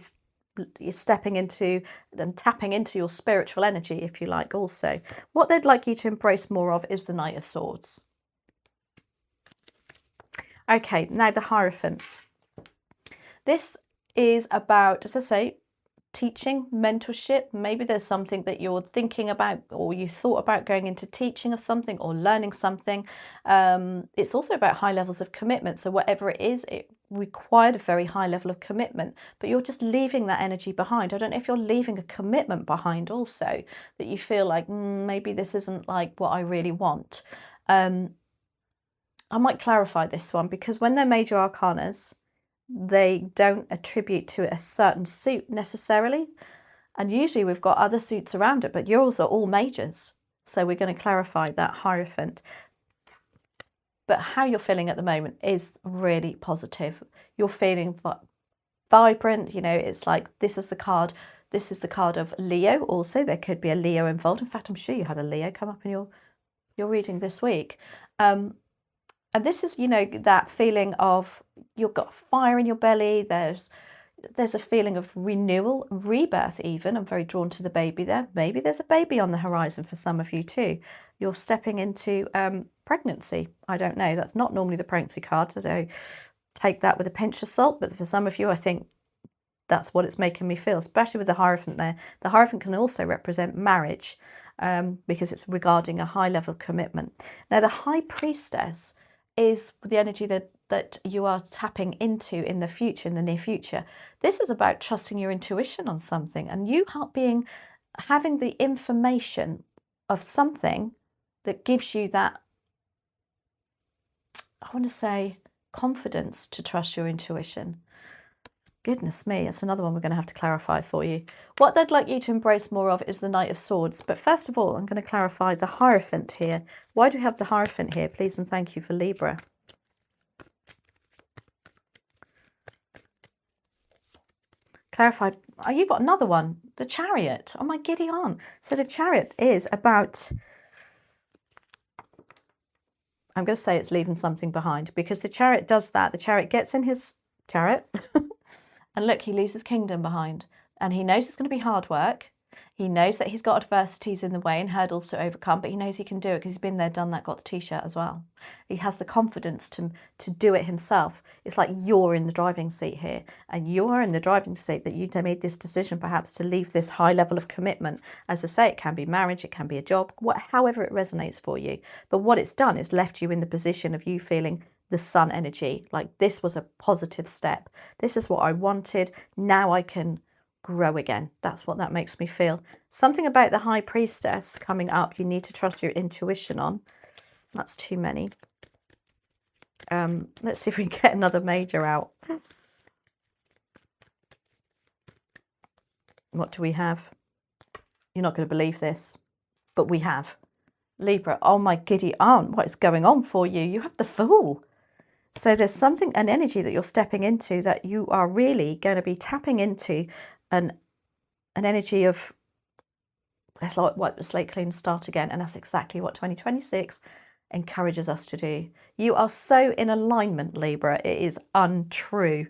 stepping into and tapping into your spiritual energy, if you like, also. What they'd like you to embrace more of is the Knight of Swords. Okay, now the Hierophant. This is about, as I say, teaching, mentorship. Maybe there's something that you're thinking about, or you thought about going into teaching of something or learning something. It's also about high levels of commitment. So whatever it is, it required a very high level of commitment, but you're just leaving that energy behind. I don't know if you're leaving a commitment behind also, that you feel like maybe this isn't like what I really want. I might clarify this one, because when they're major arcanas, they don't attribute to a certain suit necessarily, and usually we've got other suits around it, but yours are all majors, so we're going to clarify that Hierophant. But how you're feeling at the moment is really positive. You're feeling vibrant, you know. It's like this is the card of Leo. Also, there could be a Leo involved. In fact, I'm sure you had a Leo come up in your reading this week. And this is, you know, that feeling of you've got fire in your belly. There's a feeling of renewal, rebirth even. I'm very drawn to the baby there. Maybe there's a baby on the horizon for some of you too. You're stepping into pregnancy. I don't know. That's not normally the pregnancy card, so take that with a pinch of salt. But for some of you, I think that's what it's making me feel, especially with the Hierophant there. The Hierophant can also represent marriage because it's regarding a high level of commitment. Now, the High Priestess is the energy that you are tapping into in the future, in the near future. This is about trusting your intuition on something, and you having the information of something that gives you that, I want to say, confidence to trust your intuition. Goodness me, that's another one we're going to have to clarify for you. What they'd like you to embrace more of is the Knight of Swords. But first of all, I'm going to clarify the Hierophant here. Why do we have the Hierophant here? Please and thank you for Libra. Clarified. Oh, you've got another one. The Chariot. Oh, my giddy aunt. So the Chariot is about, I'm going to say it's leaving something behind, because the Chariot does that. The Chariot gets in his chariot and look, he leaves his kingdom behind, and he knows it's going to be hard work. He knows that he's got adversities in the way and hurdles to overcome, but he knows he can do it because he's been there, done that, got the t-shirt as well. He has the confidence to do it himself. It's like you're in the driving seat here, and you're in the driving seat that you made this decision perhaps to leave this high level of commitment. As I say, it can be marriage, it can be a job, however it resonates for you. But what it's done is left you in the position of you feeling the Sun energy, like this was a positive step. This is what I wanted. Now I can grow again. That's what that makes me feel. Something about the High Priestess coming up, you need to trust your intuition on. That's too many. Let's see if we can get another major out. What do we have? you're not going to believe this, but we have. Libra, oh my giddy aunt, what is going on for you? You have the Fool. So there's something, an energy that you're stepping into that you are really going to be tapping into an energy of, let's like wipe the slate clean, start again. And that's exactly what 2026 encourages us to do. You are so in alignment, Libra. It is untrue.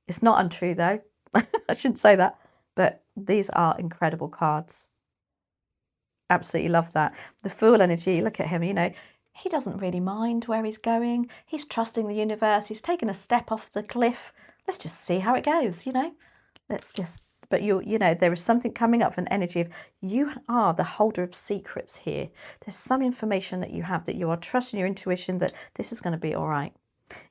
It's not untrue though. I shouldn't say that, but these are incredible cards. Absolutely love that. The Fool energy, look at him, you know, he doesn't really mind where he's going. He's trusting the universe. He's taken a step off the cliff. Let's just see how it goes, you know. Let's just, but you know, there is something coming up, an energy of you are the holder of secrets here. There's some information that you have that you are trusting your intuition that this is going to be all right.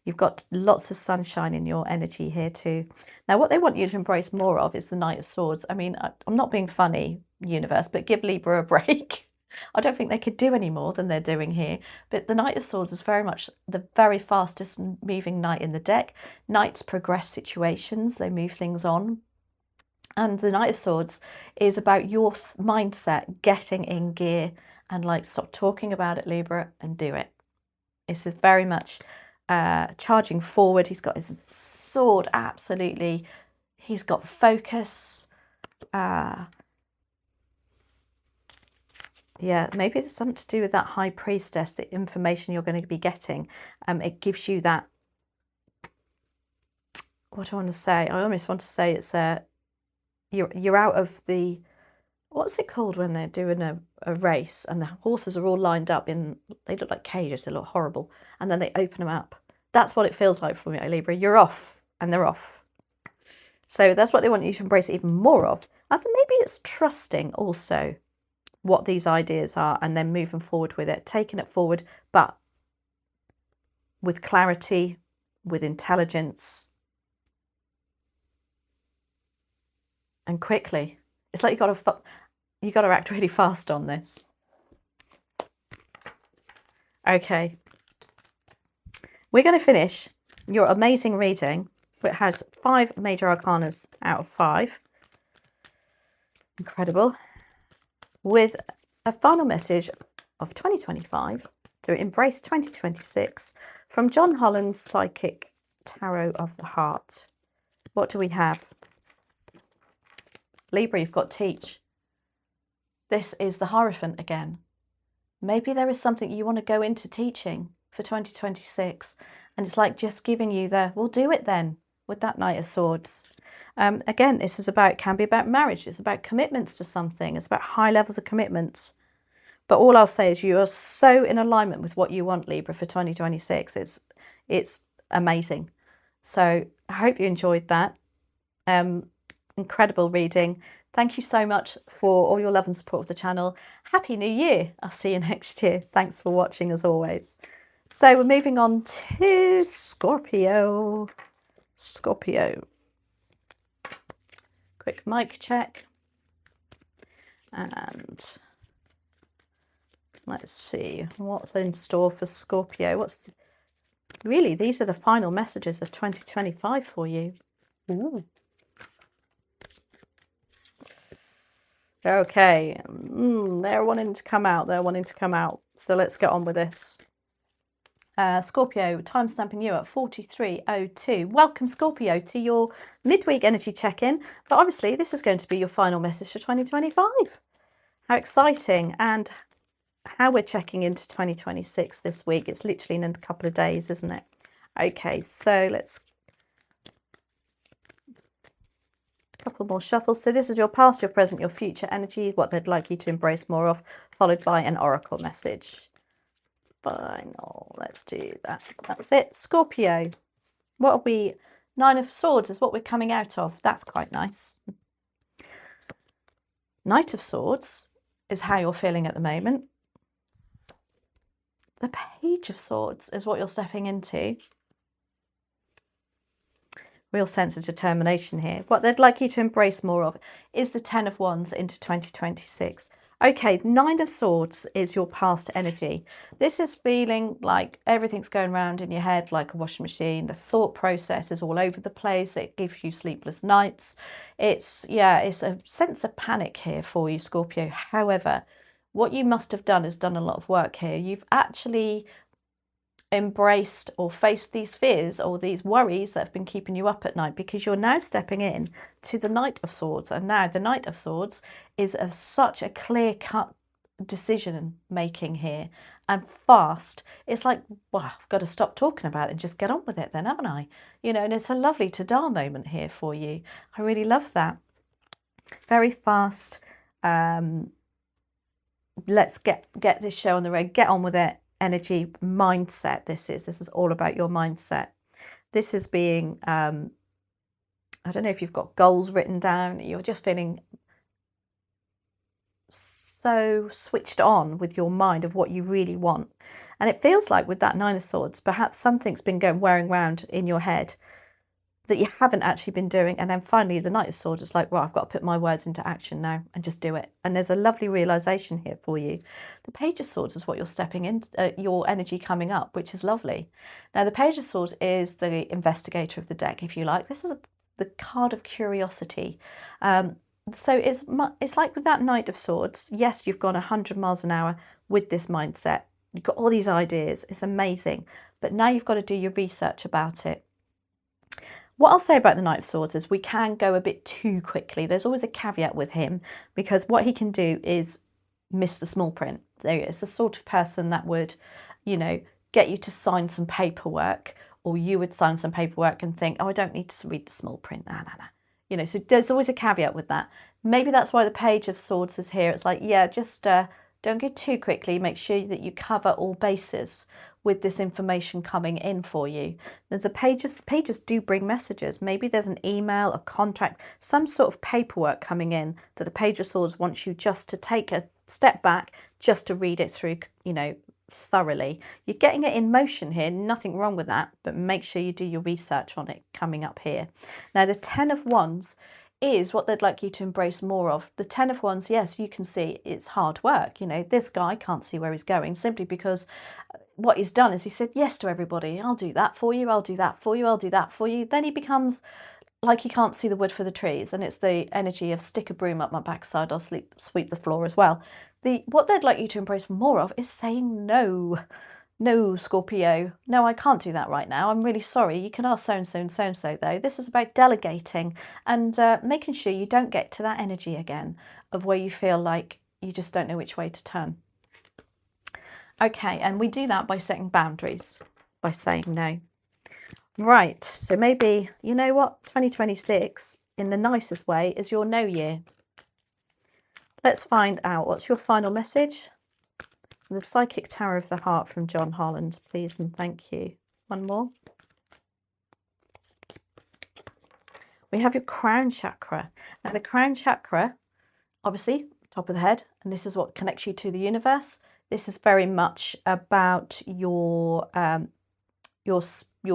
You've got lots of sunshine in your energy here too. Now, what they want you to embrace more of is the Knight of Swords. I mean, I'm not being funny, universe, but give Libra a break. I don't think they could do any more than they're doing here. But the Knight of Swords is very much the very fastest moving knight in the deck. Knights progress situations. They move things on. And the Knight of Swords is about your mindset getting in gear and like stop talking about it, Libra, and do it. This is very much charging forward. He's got his sword, absolutely. He's got focus. Yeah, maybe it's something to do with that High Priestess, the information you're going to be getting. It gives you that, what do I want to say? I almost want to say it's you're out of the, what's it called when they're doing a race and the horses are all lined up in, they look like cages, they look horrible, and then they open them up. That's what it feels like for me, Libra. You're off and they're off. So that's what they want you to embrace even more of. I think maybe it's trusting also what these ideas are and then moving forward with it, taking it forward, but with clarity, with intelligence, and quickly. It's like you got to act really fast on this. Okay, we're going to finish your amazing reading. It has 5 major arcanas out of 5. Incredible. With a final message of 2025 to embrace 2026 from John Holland's Psychic Tarot of the Heart. What do we have? Libra, you've got Teach. This is the Hierophant again. Maybe there is something you want to go into teaching for 2026. And it's like just giving you the, we'll do it then, with that Knight of Swords. Again, this is can be about marriage. It's about commitments to something. It's about high levels of commitments. But all I'll say is you are so in alignment with what you want, Libra, for 2026. It's amazing. So I hope you enjoyed that. Incredible reading. Thank you so much for all your love and support of the channel. Happy New Year. I'll see you next year. Thanks for watching as always. So we're moving on to Scorpio. Scorpio. Quick mic check. And let's see what's in store for Scorpio. Really, these are the final messages of 2025 for you. Ooh. Okay, they're wanting to come out. They're wanting to come out. So let's get on with this. Scorpio, time stamping you at 43:02. Welcome, Scorpio, to your midweek energy check-in. But obviously, this is going to be your final message for 2025. How exciting. And how we're checking into 2026 this week. It's literally in a couple of days, isn't it? Okay, so let's couple more shuffles. So this is your past, your present, your future energy, what they'd like you to embrace more of, followed by an oracle message. Final. Let's do that. That's it. Scorpio. What are we? 9 of Swords is what we're coming out of. That's quite nice. Knight of Swords is how you're feeling at the moment. The Page of Swords is what you're stepping into. Real sense of determination here. What they'd like you to embrace more of is the 10 of Wands into 2026. Okay, Nine of Swords is your past energy. This is feeling like everything's going around in your head like a washing machine. The thought process is all over the place. It gives you sleepless nights. It's a sense of panic here for you, Scorpio. However, what you must have done is done a lot of work here. You've actually embraced or faced these fears or these worries that have been keeping you up at night, because you're now stepping in to the Knight of Swords. And now the Knight of Swords is such a clear-cut decision making here, and fast. It's like, well, I've got to stop talking about it and just get on with it then, haven't I? You know, and it's a lovely ta-da moment here for you. I really love that. Very fast. Let's get this show on the road, get on with it. Energy, mindset. This is all about your mindset. This is being I don't know if you've got goals written down. You're just feeling so switched on with your mind of what you really want, and it feels like with that Nine of Swords, perhaps something's been wearing around in your head that you haven't actually been doing, and then finally the Knight of Swords is like, well, I've got to put my words into action now and just do it. And there's a lovely realization here for you. The Page of Swords is what you're stepping in, your energy coming up, which is lovely. Now the Page of Swords is the investigator of the deck, if you like. This is the card of curiosity. So it's like with that Knight of Swords, yes, you've gone 100 miles an hour with this mindset. You've got all these ideas. It's amazing. But now you've got to do your research about it. What I'll say about the Knight of Swords is we can go a bit too quickly. There's always a caveat with him, because what he can do is miss the small print. There is the sort of person that would, you know, get you to sign some paperwork, or you would sign some paperwork and think, oh, I don't need to read the small print. Nah. You know, so there's always a caveat with that. Maybe that's why the Page of Swords is here. It's like, yeah, just don't go too quickly. Make sure that you cover all bases with this information coming in for you. There's pages do bring messages. Maybe there's an email, a contract, some sort of paperwork coming in that the Page of Swords wants you just to take a step back, just to read it through, you know, thoroughly. You're getting it in motion here, nothing wrong with that, but make sure you do your research on it coming up here. Now the Ten of Wands is what they'd like you to embrace more of. The Ten of Wands, yes, you can see it's hard work. You know, this guy can't see where he's going, simply because what he's done is he said yes to everybody. I'll do that for you, I'll do that for you, I'll do that for you. Then he becomes like he can't see the wood for the trees, and it's the energy of stick a broom up my backside, I'll sweep the floor as well. What they'd like you to embrace more of is saying no. No, Scorpio, no, I can't do that right now. I'm really sorry. You can ask so-and-so and so-and-so, though. This is about delegating and making sure you don't get to that energy again of where you feel like you just don't know which way to turn. Okay, and we do that by setting boundaries, by saying no. Right, so maybe, you know what, 2026, in the nicest way, is your no year. Let's find out. What's your final message? The Psychic Tower of the Heart from John Holland, please and thank you. One more. We have your crown chakra. Now the crown chakra, obviously, top of the head, and this is what connects you to the universe. This is very much about your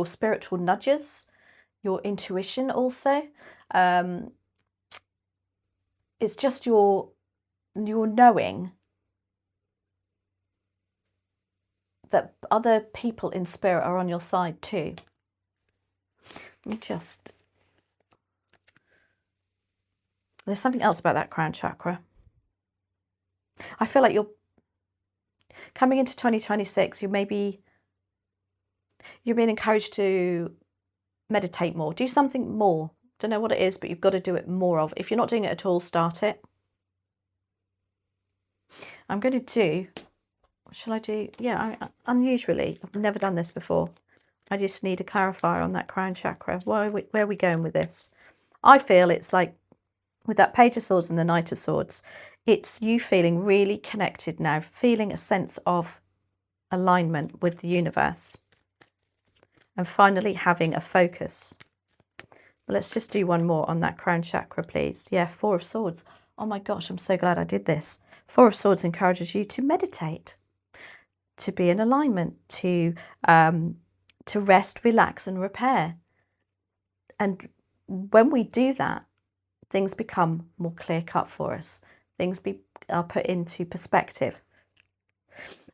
spiritual nudges, your intuition also. It's just your knowing that other people in spirit are on your side too. There's something else about that crown chakra. I feel like you're coming into 2026, you're being encouraged to meditate more, do something more. Don't know what it is, but you've got to do it more of. If you're not doing it at all, start it. I'm going to do, shall I do, yeah, unusually, I've never done this before. I just need a clarifier on that crown chakra. Where are we going with this? I feel it's like, with that Page of Swords and the Knight of Swords, it's you feeling really connected now, feeling a sense of alignment with the universe, and finally having a focus. Let's just do one more on that crown chakra, please. Yeah, Four of Swords. Oh my gosh, I'm so glad I did this. Four of Swords encourages you to meditate, to be in alignment, to rest, relax and repair. And when we do that, things become more clear-cut for us. Things are put into perspective.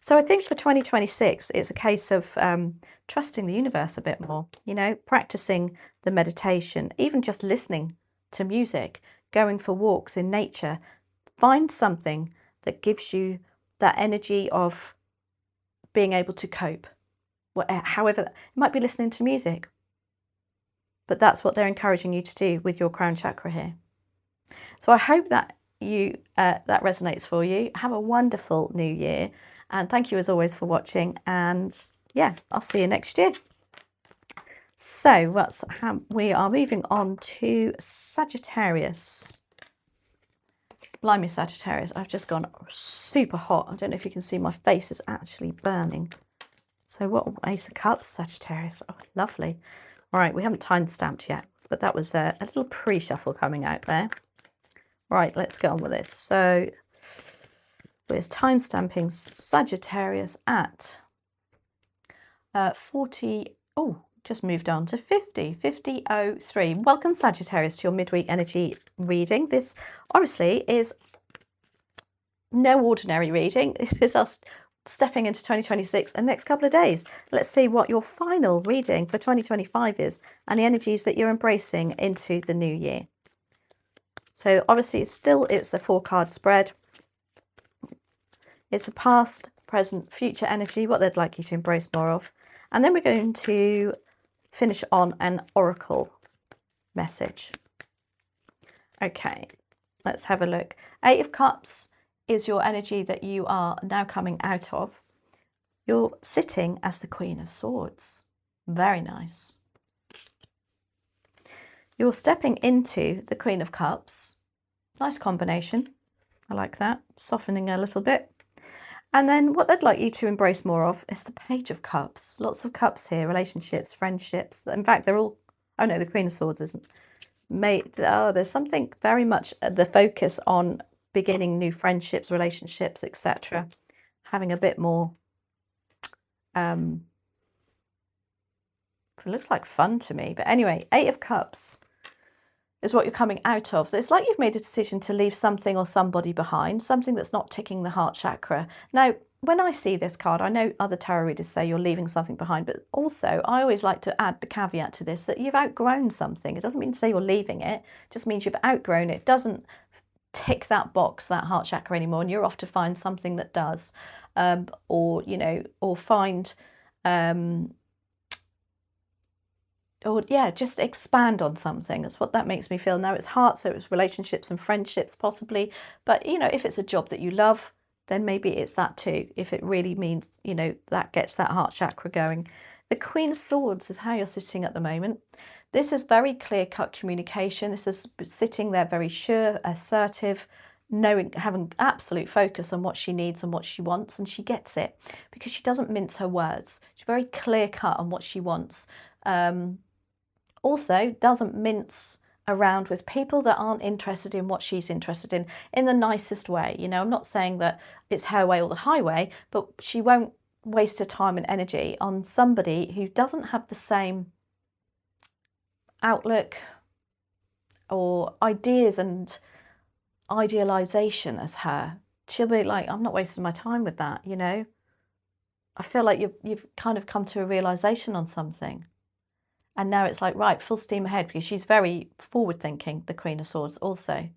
So I think for 2026, it's a case of trusting the universe a bit more, you know, practicing the meditation, even just listening to music, going for walks in nature. Find something that gives you that energy of being able to cope. However, it might be listening to music, but that's what they're encouraging you to do with your crown chakra here. So I hope that that resonates for you. Have a wonderful new year, and thank you as always for watching. And yeah, I'll see you next year. So we are moving on to Sagittarius. Blimey, Sagittarius, I've just gone super hot. I don't know if you can see, my face is actually burning. So what, Ace of Cups, Sagittarius. Oh, lovely. All right, we haven't time stamped yet, but that was a little pre-shuffle coming out there. Right, let's get on with this. So we're time stamping Sagittarius at 40. Oh, just moved on to 5003. Welcome, Sagittarius, to your midweek energy reading. This honestly is no ordinary reading. This is us stepping into 2026 and next couple of days. Let's see what your final reading for 2025 is and the energies that you're embracing into the new year. So obviously it's a 4-card spread. It's a past, present, future energy, what they'd like you to embrace more of. And then we're going to finish on an oracle message. Okay, let's have a look. 8 of Cups is your energy that you are now coming out of. You're sitting as the Queen of Swords. Very nice. You're stepping into the Queen of Cups. Nice combination. I like that. Softening a little bit. And then what they'd like you to embrace more of is the Page of Cups. Lots of cups here, relationships, friendships. In fact, they're all, oh no, the Queen of Swords isn't. There's something very much the focus on beginning new friendships, relationships, etc. Having a bit more, it looks like fun to me. But anyway, 8 of Cups is what you're coming out of. It's like you've made a decision to leave something or somebody behind, something that's not ticking the heart chakra. Now, when I see this card, I know other tarot readers say you're leaving something behind, but also I always like to add the caveat to this that you've outgrown something. It doesn't mean to say you're leaving it, it just means you've outgrown it. It doesn't tick that box, that heart chakra anymore, and you're off to find something that does, or find or yeah, just expand on something. That's what that makes me feel. Now it's heart, so it's relationships and friendships possibly, but if it's a job that you love, then maybe it's that too, if it really means that gets that heart chakra going. The Queen of Swords is how you're sitting at the moment. This is very clear-cut communication. This is sitting there very sure, assertive, knowing, having absolute focus on what she needs and what she wants, and she gets it because she doesn't mince her words. She's very clear-cut on what she wants. Also doesn't mince around with people that aren't interested in what she's interested in the nicest way. I'm not saying that it's her way or the highway, but she won't waste her time and energy on somebody who doesn't have the same outlook or ideas and idealization as her. She'll be like, I'm not wasting my time with that. I feel like you've kind of come to a realization on something. And now it's like, right, full steam ahead, because she's very forward thinking, the Queen of Swords also.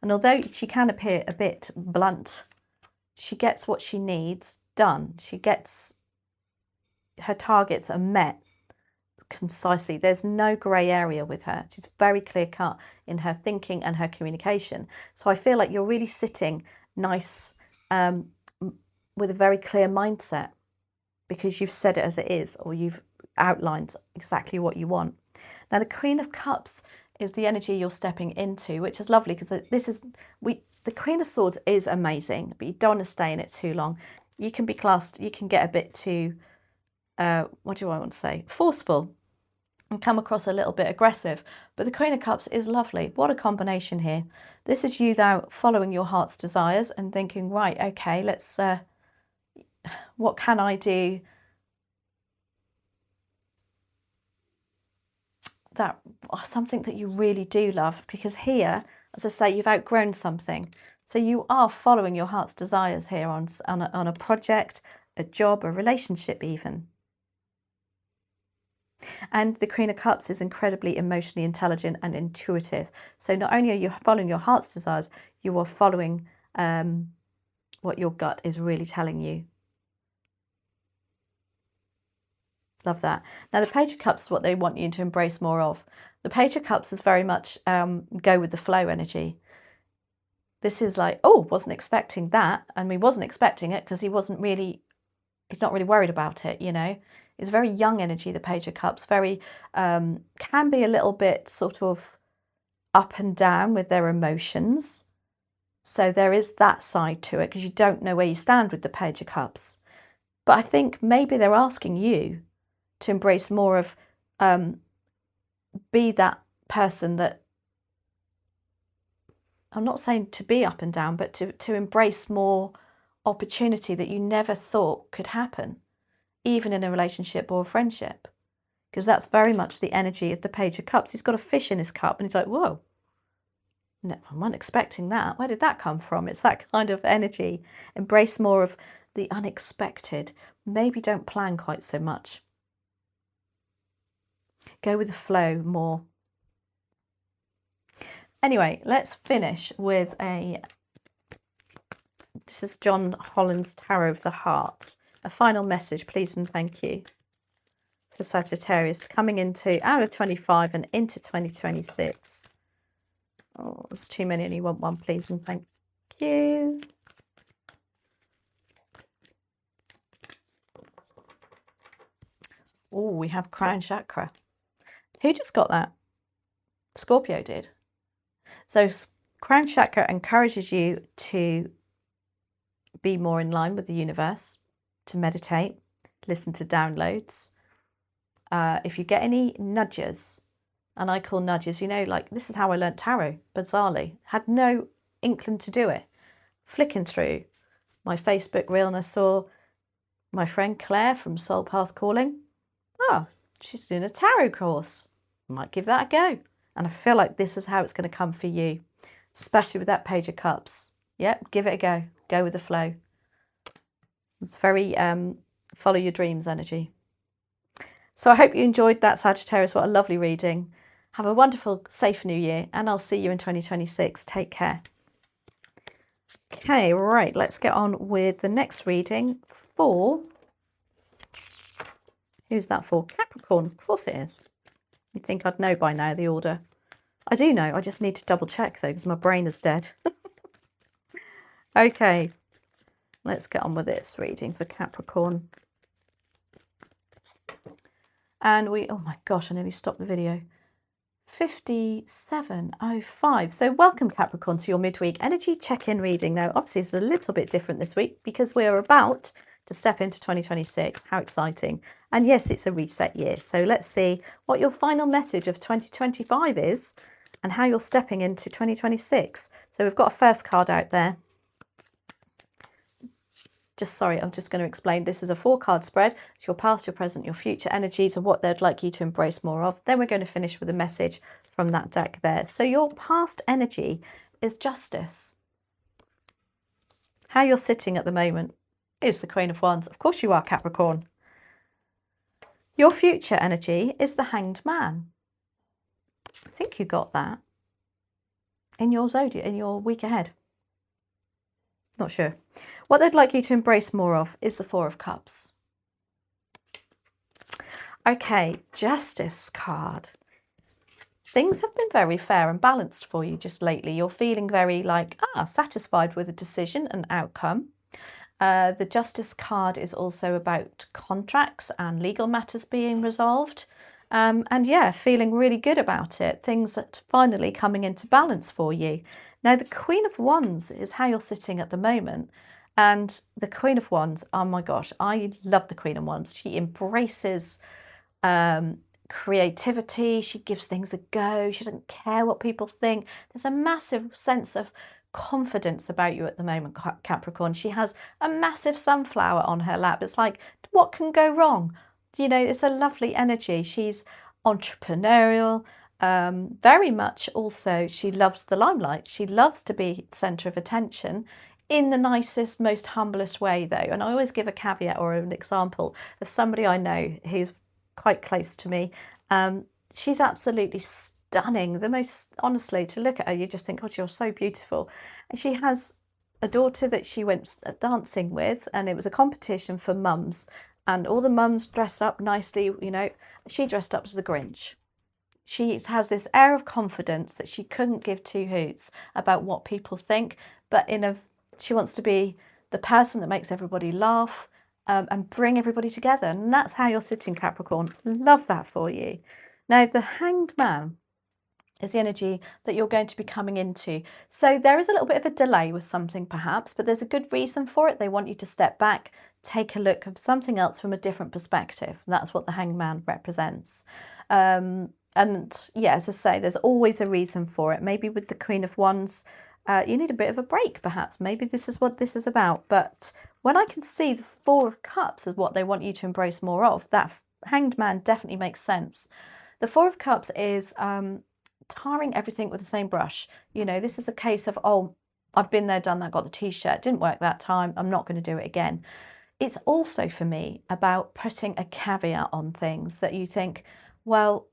And although she can appear a bit blunt, she gets what she needs done. She gets, her targets are met concisely. There's no grey area with her. She's very clear cut in her thinking and her communication. So I feel like you're really sitting nice with a very clear mindset, because you've said it as it is, or you've outlined exactly what you want. Now the Queen of Cups is the energy you're stepping into, which is lovely, because the Queen of Swords is amazing, but you don't want to stay in it too long. You can be classed, you can get a bit too what do I want to say, forceful, and come across a little bit aggressive. But the Queen of Cups is lovely. What a combination here. This is you now following your heart's desires and thinking, right, okay, let's what can I do that something that you really do love? Because here, as I say, you've outgrown something. So you are following your heart's desires here on a project, a job, a relationship even. And the Queen of Cups is incredibly emotionally intelligent and intuitive. So not only are you following your heart's desires, you are following what your gut is really telling you. Love that. Now, the Page of Cups is what they want you to embrace more of. The Page of Cups is very much go with the flow energy. This is like, oh, wasn't expecting that. And we wasn't expecting it because he's not really worried about it, you know. It's very young energy, the Page of Cups. Very, can be a little bit sort of up and down with their emotions. So there is that side to it because you don't know where you stand with the Page of Cups. But I think maybe they're asking you to embrace more of, be that person that, I'm not saying to be up and down, but to embrace more opportunity that you never thought could happen, even in a relationship or a friendship. Because that's very much the energy of the Page of Cups. He's got a fish in his cup and he's like, whoa, no, I wasn't expecting that. Where did that come from? It's that kind of energy. Embrace more of the unexpected. Maybe don't plan quite so much. Go with the flow more. Anyway, let's finish with this is John Holland's Tarot of the Heart. A final message, please and thank you, for Sagittarius coming out of 25 and into 2026. Oh, there's too many. Only want one, please and thank you. Oh, we have Crown Chakra. Who just got that? Scorpio did. So Crown Chakra encourages you to be more in line with the universe, to meditate, listen to downloads. If you get any nudges, and I call nudges, you know, like this is how I learnt tarot, bizarrely. Had no inkling to do it. Flicking through my Facebook reel and I saw my friend Claire from Soul Path Calling. Oh, she's doing a tarot course. Might give that a go. And I feel like this is how it's going to come for you, especially with that Page of Cups. Yep, give it a go. Go with the flow. It's very follow your dreams energy. So I hope you enjoyed that, Sagittarius. What a lovely reading. Have a wonderful, safe new year, and I'll see you in 2026. Take care. Okay, right, let's get on with the next reading for... Who's that for? Capricorn. Of course it is. You'd think I'd know by now the order. I do know. I just need to double check, though, because my brain is dead. Okay, let's get on with this reading for Capricorn. And oh my gosh, I nearly stopped the video. 57:05. So welcome, Capricorn, to your midweek energy check-in reading. Now, obviously, it's a little bit different this week because we are about to step into 2026. How exciting. And yes, it's a reset year. So let's see what your final message of 2025 is and how you're stepping into 2026. So we've got a first card out there. I'm just going to explain. This is a 4-card spread. It's your past, your present, your future energies and what they'd like you to embrace more of. Then we're going to finish with a message from that deck there. So your past energy is justice. How you're sitting at the moment is the Queen of Wands. Of course you are, Capricorn. Your future energy is the Hanged Man. I think you got that in your zodiac, in your week ahead. Not sure. What they'd like you to embrace more of is the 4 of Cups. Okay, Justice card. Things have been very fair and balanced for you just lately. You're feeling very satisfied with a decision and outcome. The Justice card is also about contracts and legal matters being resolved. And yeah, feeling really good about it. Things that finally coming into balance for you. Now, the Queen of Wands is how you're sitting at the moment. And the Queen of Wands, oh my gosh, I love the Queen of Wands. She embraces creativity. She gives things a go. She doesn't care what people think. There's a massive sense of confidence about you at the moment, Capricorn. She has a massive sunflower on her lap. It's like, what can go wrong? You know, it's a lovely energy. She's entrepreneurial. Very much also, she loves the limelight. She loves to be the centre of attention in the nicest, most humblest way, though. And I always give a caveat or an example of somebody I know who's quite close to me. She's absolutely stunning. The most, honestly, to look at her, you just think, oh, you're so beautiful. And she has a daughter that she went dancing with, and it was a competition for mums. And all the mums dressed up nicely, you know. She dressed up as the Grinch. She has this air of confidence that she couldn't give two hoots about what people think, but she wants to be the person that makes everybody laugh and bring everybody together. And that's how you're sitting, Capricorn. Love that for you. Now, the Hanged Man is the energy that you're going to be coming into. So there is a little bit of a delay with something perhaps, but there's a good reason for it. They want you to step back, take a look at something else from a different perspective. That's what the Hanged Man represents. And yeah, as I say, there's always a reason for it. Maybe with the Queen of Wands, you need a bit of a break, perhaps. Maybe this is what this is about. But when I can see the Four of Cups as what they want you to embrace more of, that Hanged Man definitely makes sense. The Four of Cups is tarring everything with the same brush. You know, this is a case of, oh, I've been there, done that, got the T-shirt, didn't work that time, I'm not going to do it again. It's also, for me, about putting a caveat on things that you think, well,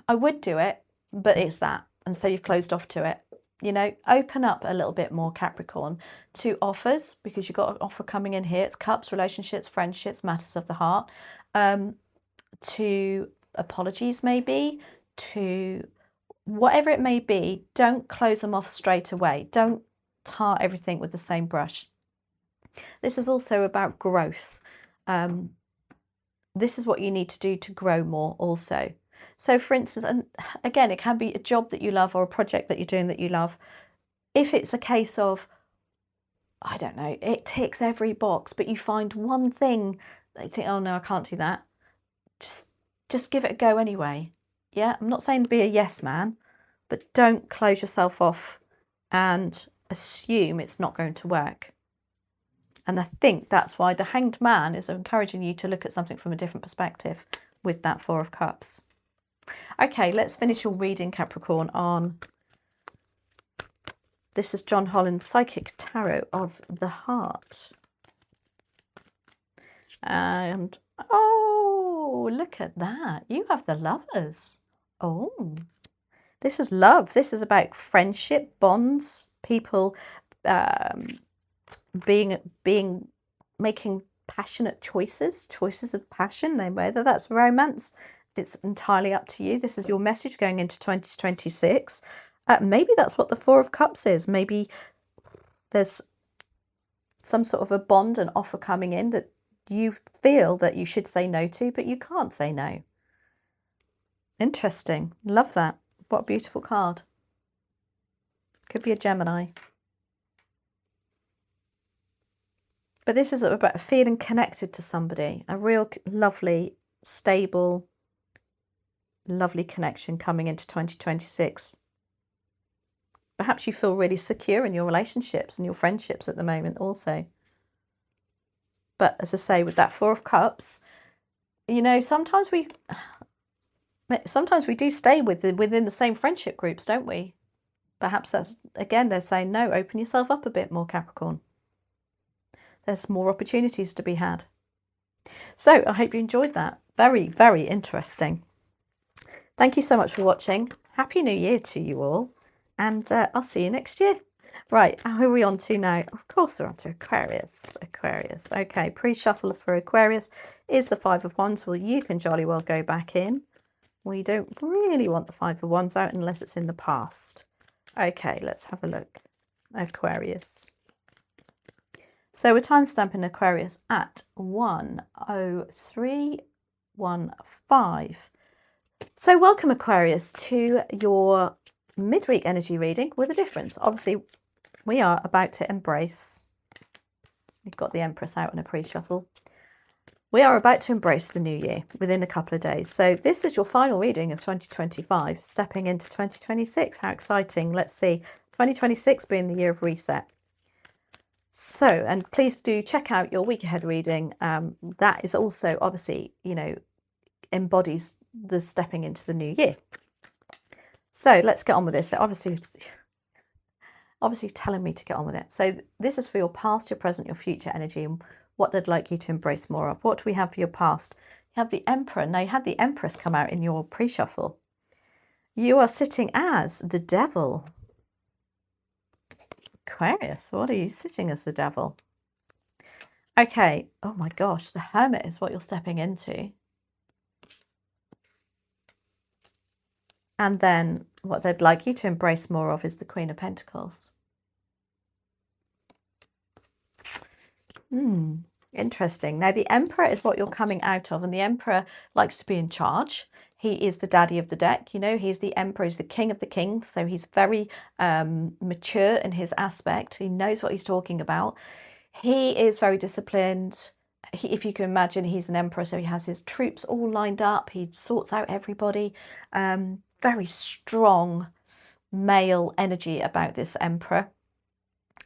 I would do it, but it's that. And so you've closed off to it. You know, open up a little bit more, Capricorn, to offers, because you've got an offer coming in here. It's cups, relationships, friendships, matters of the heart, to apologies maybe, to whatever it may be. Don't close them off straight away. Don't tar everything with the same brush. This is also about growth. This is what you need to do to grow more also. So for instance, and again, it can be a job that you love or a project that you're doing that you love. If it's a case of, I don't know, it ticks every box, but you find one thing that you think, oh no, I can't do that. Just give it a go anyway. Yeah, I'm not saying to be a yes man, but don't close yourself off and assume it's not going to work. And I think that's why the Hanged Man is encouraging you to look at something from a different perspective with that Four of Cups. Okay, let's finish your reading, Capricorn, on... This is John Holland's Psychic Tarot of the Heart. And, oh, look at that. You have the Lovers. Oh, this is love. This is about friendship, bonds, people making passionate choices of passion. Whether that's romance, it's entirely up to you. This is your message going into 2026. Maybe that's what the Four of Cups is. Maybe there's some sort of a bond, an offer coming in that you feel that you should say no to, but you can't say no. Interesting. Love that. What a beautiful card. Could be a Gemini. But this is about feeling connected to somebody. A real lovely, stable, lovely connection coming into 2026. Perhaps you feel really secure in your relationships and your friendships at the moment also. But as I say, with that Four of Cups, you know, sometimes we do stay within the same friendship groups, don't we? Perhaps that's, again, they're saying, no, open yourself up a bit more, Capricorn. There's more opportunities to be had. So I hope you enjoyed that. Very, very interesting. Thank you so much for watching. Happy New Year to you all. And I'll see you next year. Right, who are we on to now? Of course we're on to Aquarius. Aquarius. Okay, pre-shuffle for Aquarius is the Five of Wands. Well, you can jolly well go back in. We don't really want the Five of Wands out unless it's in the past. Okay, let's have a look. Aquarius. So we're timestamping Aquarius at 1:03:15. So welcome, Aquarius, to your midweek energy reading with a difference. Obviously, we are about to embrace, we've got the Empress out in a pre-shuffle. We are about to embrace the new year within a couple of days. So this is your final reading of 2025, stepping into 2026. How exciting. Let's see. 2026 being the year of reset. So, and please do check out your week ahead reading. That is also obviously, you know, embodies the stepping into the new year. So let's get on with this. So obviously telling me to get on with it. So this is for your past, your present, your future energy, and what they'd like you to embrace more of. What do we have for your past? You have the Emperor. Now, you had the Empress come out in your pre-shuffle. You are sitting as the Devil. Aquarius, what are you sitting as the Devil? Okay, oh my gosh, the Hermit is what you're stepping into. And then what they'd like you to embrace more of is the Queen of Pentacles. Interesting. Now, the Emperor is what you're coming out of, and the Emperor likes to be in charge. He is the daddy of the deck, you know, he's the Emperor, he's the king of the kings, so he's very mature in his aspect. He knows what he's talking about. He is very disciplined. If you can imagine, he's an emperor, so he has his troops all lined up. He sorts out everybody. Very strong male energy about this emperor.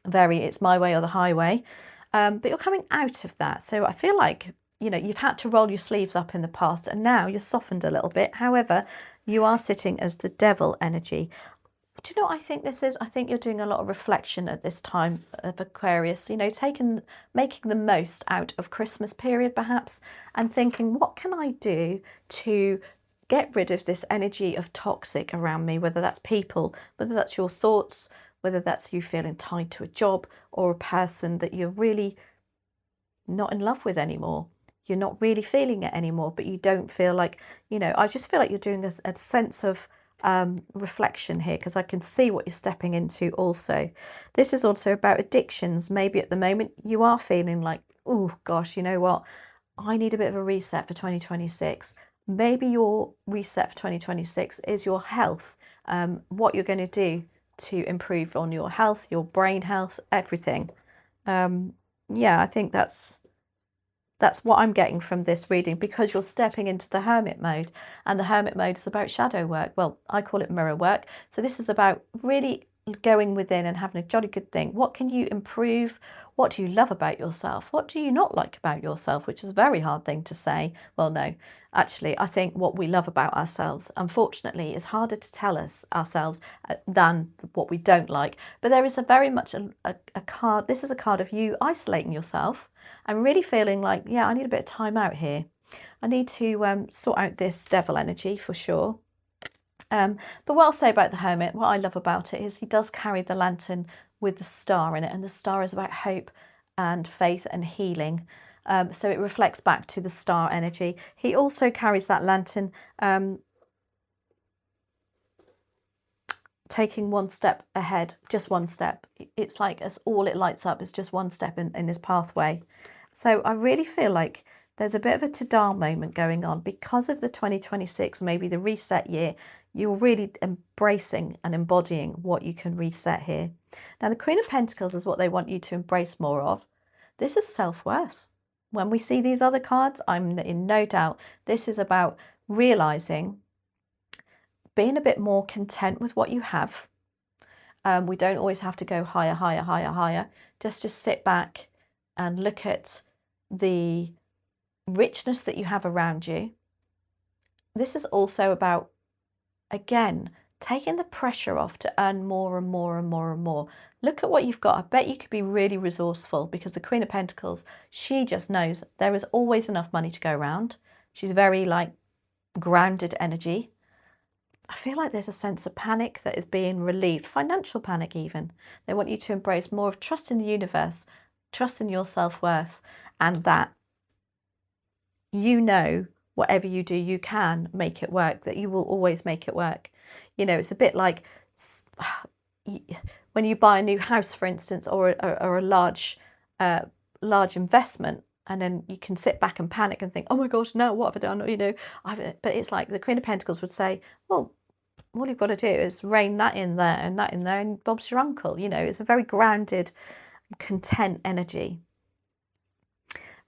Very, it's my way or the highway. But you're coming out of that. So I feel like, you know, you've had to roll your sleeves up in the past and now you're softened a little bit. However, you are sitting as the Devil energy. Do you know what I think this is? I think you're doing a lot of reflection at this time of Aquarius, you know, making the most out of Christmas period perhaps, and thinking, what can I do to get rid of this energy of toxic around me, whether that's people, whether that's your thoughts, whether that's you feeling tied to a job or a person that you're really not in love with anymore. You're not really feeling it anymore, but you don't feel like, you know, I just feel like you're doing a sense of reflection here, because I can see what you're stepping into also. This is also about addictions. Maybe at the moment you are feeling like, oh gosh, you know what, I need a bit of a reset for 2026. Maybe your reset for 2026 is your health, what you're going to do to improve on your health, your brain health, everything. Yeah, I think that's what I'm getting from this reading, because you're stepping into the Hermit mode, and the Hermit mode is about shadow work. Well, I call it mirror work. So this is about really going within and having a jolly good think. What can you improve? What do you love about yourself? What do you not like about yourself? Which is a very hard thing to say. Well, no, actually, I think what we love about ourselves, unfortunately, is harder to tell ourselves than what we don't like. But there is a very much a card. This is a card of you isolating yourself and really feeling like, yeah, I need a bit of time out here. I need to sort out this Devil energy for sure. But what I'll say about the Hermit, what I love about it is he does carry the lantern with the star in it, and the star is about hope and faith and healing. So it reflects back to the star energy. He also carries that lantern, taking one step ahead, just one step. It's like as all it lights up is just one step in his pathway. So I really feel like there's a bit of a ta-da moment going on because of the 2026, maybe the reset year. You're really embracing and embodying what you can reset here. Now, the Queen of Pentacles is what they want you to embrace more of. This is self-worth. When we see these other cards, I'm in no doubt this is about realizing, being a bit more content with what you have. We don't always have to go higher, higher, higher, higher. Just sit back and look at the richness that you have around you. This is also about, again, taking the pressure off to earn more and more and more and more. Look at what you've got. I bet you could be really resourceful, because the Queen of Pentacles, she just knows there is always enough money to go around. She's very like grounded energy. I feel like there's a sense of panic that is being relieved, financial panic even. They want you to embrace more of trust in the universe, trust in your self-worth, and that you know whatever you do, you can make it work, that you will always make it work. You know, it's a bit like when you buy a new house, for instance, or a large investment, and then you can sit back and panic and think, oh my gosh, now what have I done? You know, but it's like the Queen of Pentacles would say, well, all you've got to do is rein that in there and that in there, and Bob's your uncle. You know, it's a very grounded, content energy.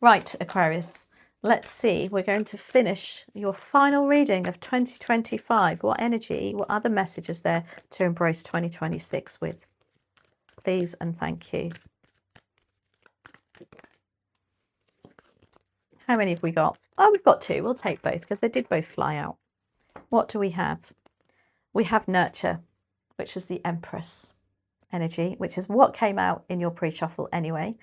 Right, Aquarius, let's see. We're going to finish your final reading of 2025. What energy, what other messages there to embrace 2026 with? Please and thank you. How many have we got? Oh, we've got two. We'll take both because they did both fly out. What do we have? we have nurture, which is the Empress energy, which is what came out in your pre-shuffle anyway.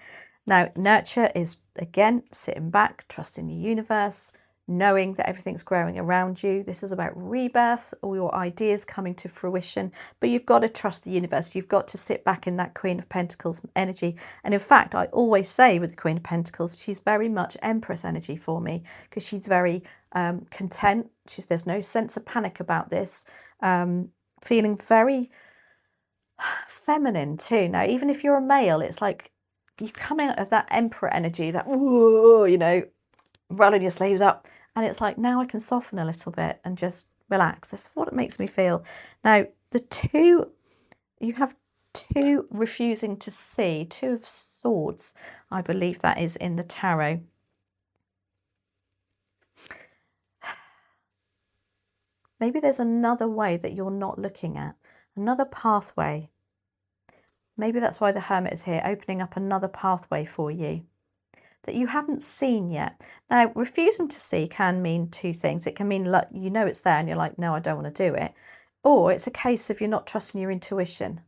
Now, nurture is, again, sitting back, trusting the universe, knowing that everything's growing around you. This is about rebirth, all your ideas coming to fruition, but you've got to trust the universe. You've got to sit back in that Queen of Pentacles energy. And in fact, I always say with the Queen of Pentacles, she's very much Empress energy for me, because she's very content. There's no sense of panic about this. Feeling very feminine too. Now, even if you're a male, it's like you come out of that Emperor energy, that, you know, rolling your sleeves up, and it's like, now I can soften a little bit and just relax. That's what it makes me feel. Now, you have 2 refusing to see, 2 of Swords, I believe that is in the tarot. Maybe there's another way that you're not looking at, another pathway. Maybe that's why the Hermit is here, opening up another pathway for you that you haven't seen yet. Now, refusing to see can mean 2 things. It can mean, like, you know it's there and you're like, no, I don't want to do it. Or it's a case of you're not trusting your intuition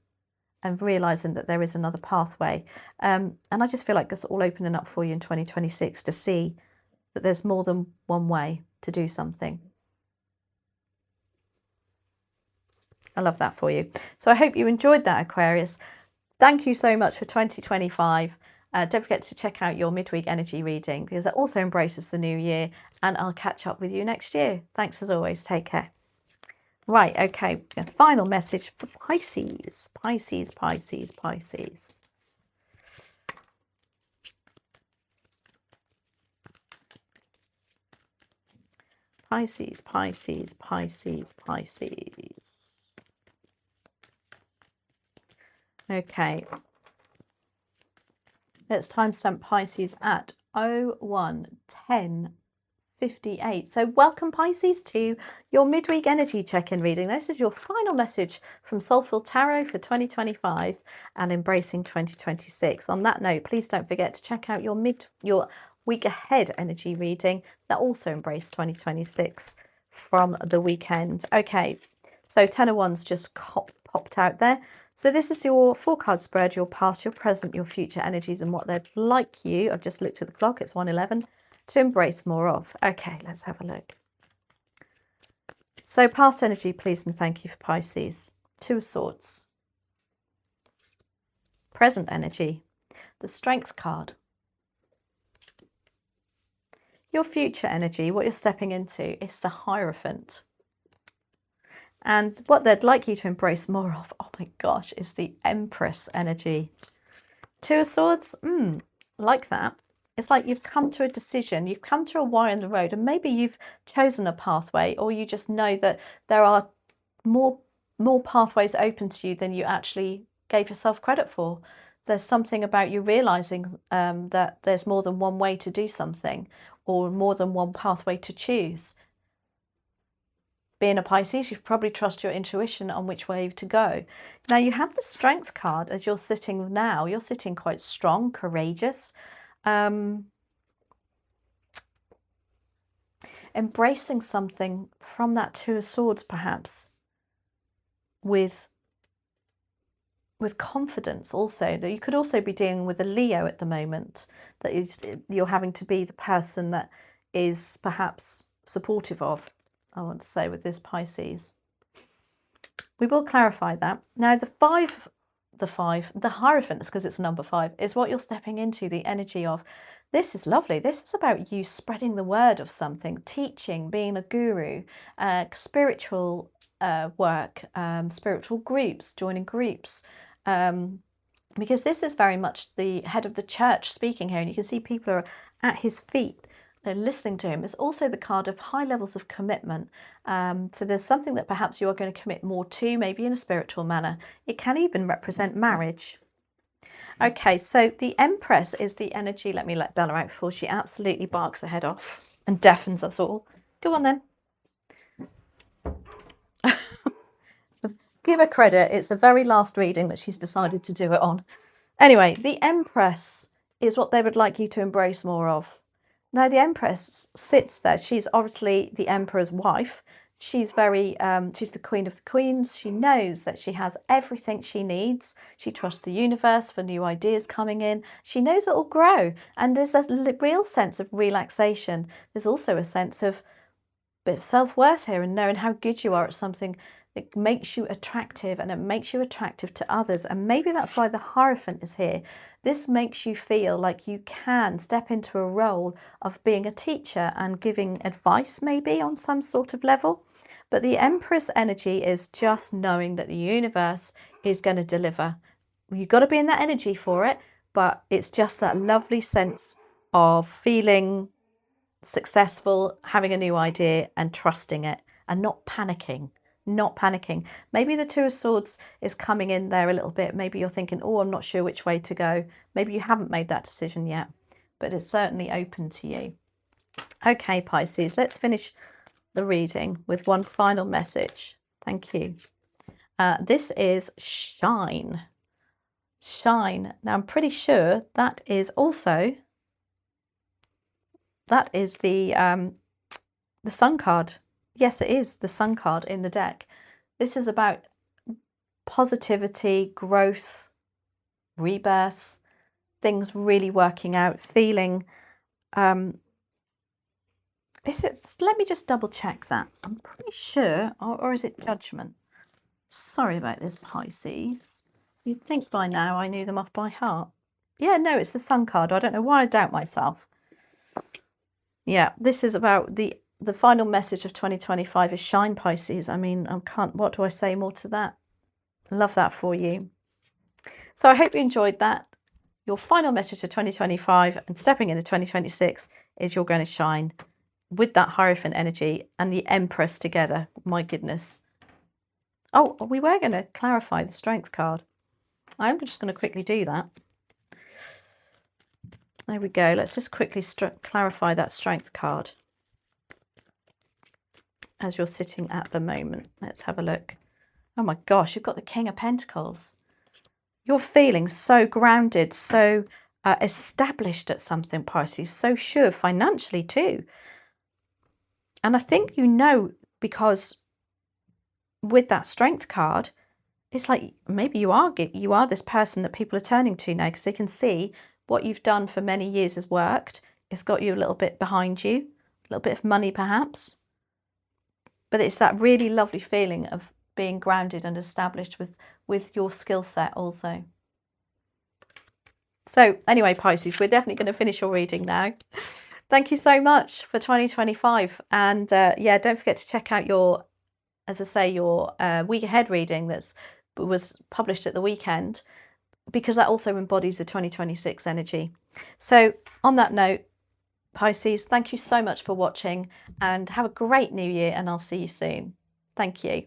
and realising that there is another pathway. And I just feel like that's all opening up for you in 2026 to see that there's more than one way to do something. I love that for you. So I hope you enjoyed that, Aquarius. Thank you so much for 2025. Don't forget to check out your midweek energy reading, because it also embraces the new year, and I'll catch up with you next year. Thanks as always. Take care. Right, okay. A final message for Pisces. Pisces, Pisces, Pisces. Pisces, Pisces, Pisces, Pisces. Okay, let's timestamp Pisces at 01:10:58. So welcome, Pisces, to your midweek energy check-in reading. This is your final message from Soulful Tarot for 2025 and embracing 2026. On that note, please don't forget to check out your week ahead energy reading that also embraced 2026 from the weekend. Okay, so 10 of Wands just popped out there. So this is your 4-card spread, your past, your present, your future energies, and what they'd like you, I've just looked at the clock, it's 1:11, to embrace more of. Okay, let's have a look. So past energy, please and thank you for Pisces. 2 of Swords. Present energy, the Strength card. Your future energy, what you're stepping into, is the Hierophant. And what they'd like you to embrace more of, oh my gosh, is the Empress energy. 2 of Swords, like that. It's like you've come to a decision, you've come to a Y in the road, and maybe you've chosen a pathway, or you just know that there are more pathways open to you than you actually gave yourself credit for. There's something about you realising that there's more than one way to do something, or more than one pathway to choose. Being a Pisces, you probably trust your intuition on which way to go. Now, you have the Strength card as you're sitting now. You're sitting quite strong, courageous, embracing something from that 2 of Swords, perhaps, with confidence also. You could also be dealing with a Leo at the moment, that you're having to be the person that is perhaps supportive of, I want to say, with this Pisces. We will clarify that. Now, the Hierophant, because it's number 5, is what you're stepping into, the energy of. This is lovely. This is about you spreading the word of something, teaching, being a guru, spiritual work, spiritual groups, joining groups. Because this is very much the head of the church speaking here, and you can see people are at his feet. They're listening to him. It's also the card of high levels of commitment. So there's something that perhaps you are going to commit more to, maybe in a spiritual manner. It can even represent marriage. Okay, so the Empress is the energy. Let me let Bella out before she absolutely barks her head off and deafens us all. Go on then. Give her credit. It's the very last reading that she's decided to do it on. Anyway, the Empress is what they would like you to embrace more of. Now, the Empress sits there. She's obviously the Emperor's wife. She's very, she's the queen of the queens. She knows that she has everything she needs. She trusts the universe for new ideas coming in. She knows it will grow. And there's a real sense of relaxation. There's also a sense of bit of self-worth here and knowing how good you are at something. It makes you attractive, and it makes you attractive to others. And maybe that's why the Hierophant is here. This makes you feel like you can step into a role of being a teacher and giving advice maybe on some sort of level. But the Empress energy is just knowing that the universe is going to deliver. You've got to be in that energy for it, but it's just that lovely sense of feeling successful, having a new idea and trusting it and not panicking. Not panicking. Maybe the Two of Swords is coming in there a little bit. Maybe you're thinking, oh, I'm not sure which way to go. Maybe you haven't made that decision yet, but it's certainly open to you. Okay, Pisces, let's finish the reading with one final message. Thank you. This is shine. Shine. Now, I'm pretty sure that is also, that is the Sun card. Yes, it is the Sun card in the deck. This is about positivity, growth, rebirth, things really working out, feeling. Is it? Let me just double check that. I'm pretty sure, or is it Judgment? Sorry about this, Pisces. You'd think by now I knew them off by heart. Yeah, no, it's the Sun card. I don't know why I doubt myself. Yeah, this is about the final message of 2025 is shine, Pisces. I mean, what do I say more to that? Love that for you. So I hope you enjoyed that. Your final message of 2025 and stepping into 2026 is you're going to shine with that Hierophant energy and the Empress together. My goodness. Oh, we were going to clarify the Strength card. I'm just going to quickly do that. There we go. Let's just quickly clarify that Strength card as you're sitting at the moment. Let's have a look. Oh my gosh, you've got the King of Pentacles. You're feeling so grounded, so established at something, Pisces, so sure financially too. And I think you know, because with that Strength card, it's like maybe you are this person that people are turning to now because they can see what you've done for many years has worked. It's got you a little bit behind you, a little bit of money perhaps. But it's that really lovely feeling of being grounded and established with your skill set also. So anyway, Pisces, we're definitely going to finish your reading now. Thank you so much for 2025. And yeah, don't forget to check out your, as I say, your week ahead reading that was published at the weekend, because that also embodies the 2026 energy. So on that note, Pisces, thank you so much for watching and have a great new year, and I'll see you soon. Thank you.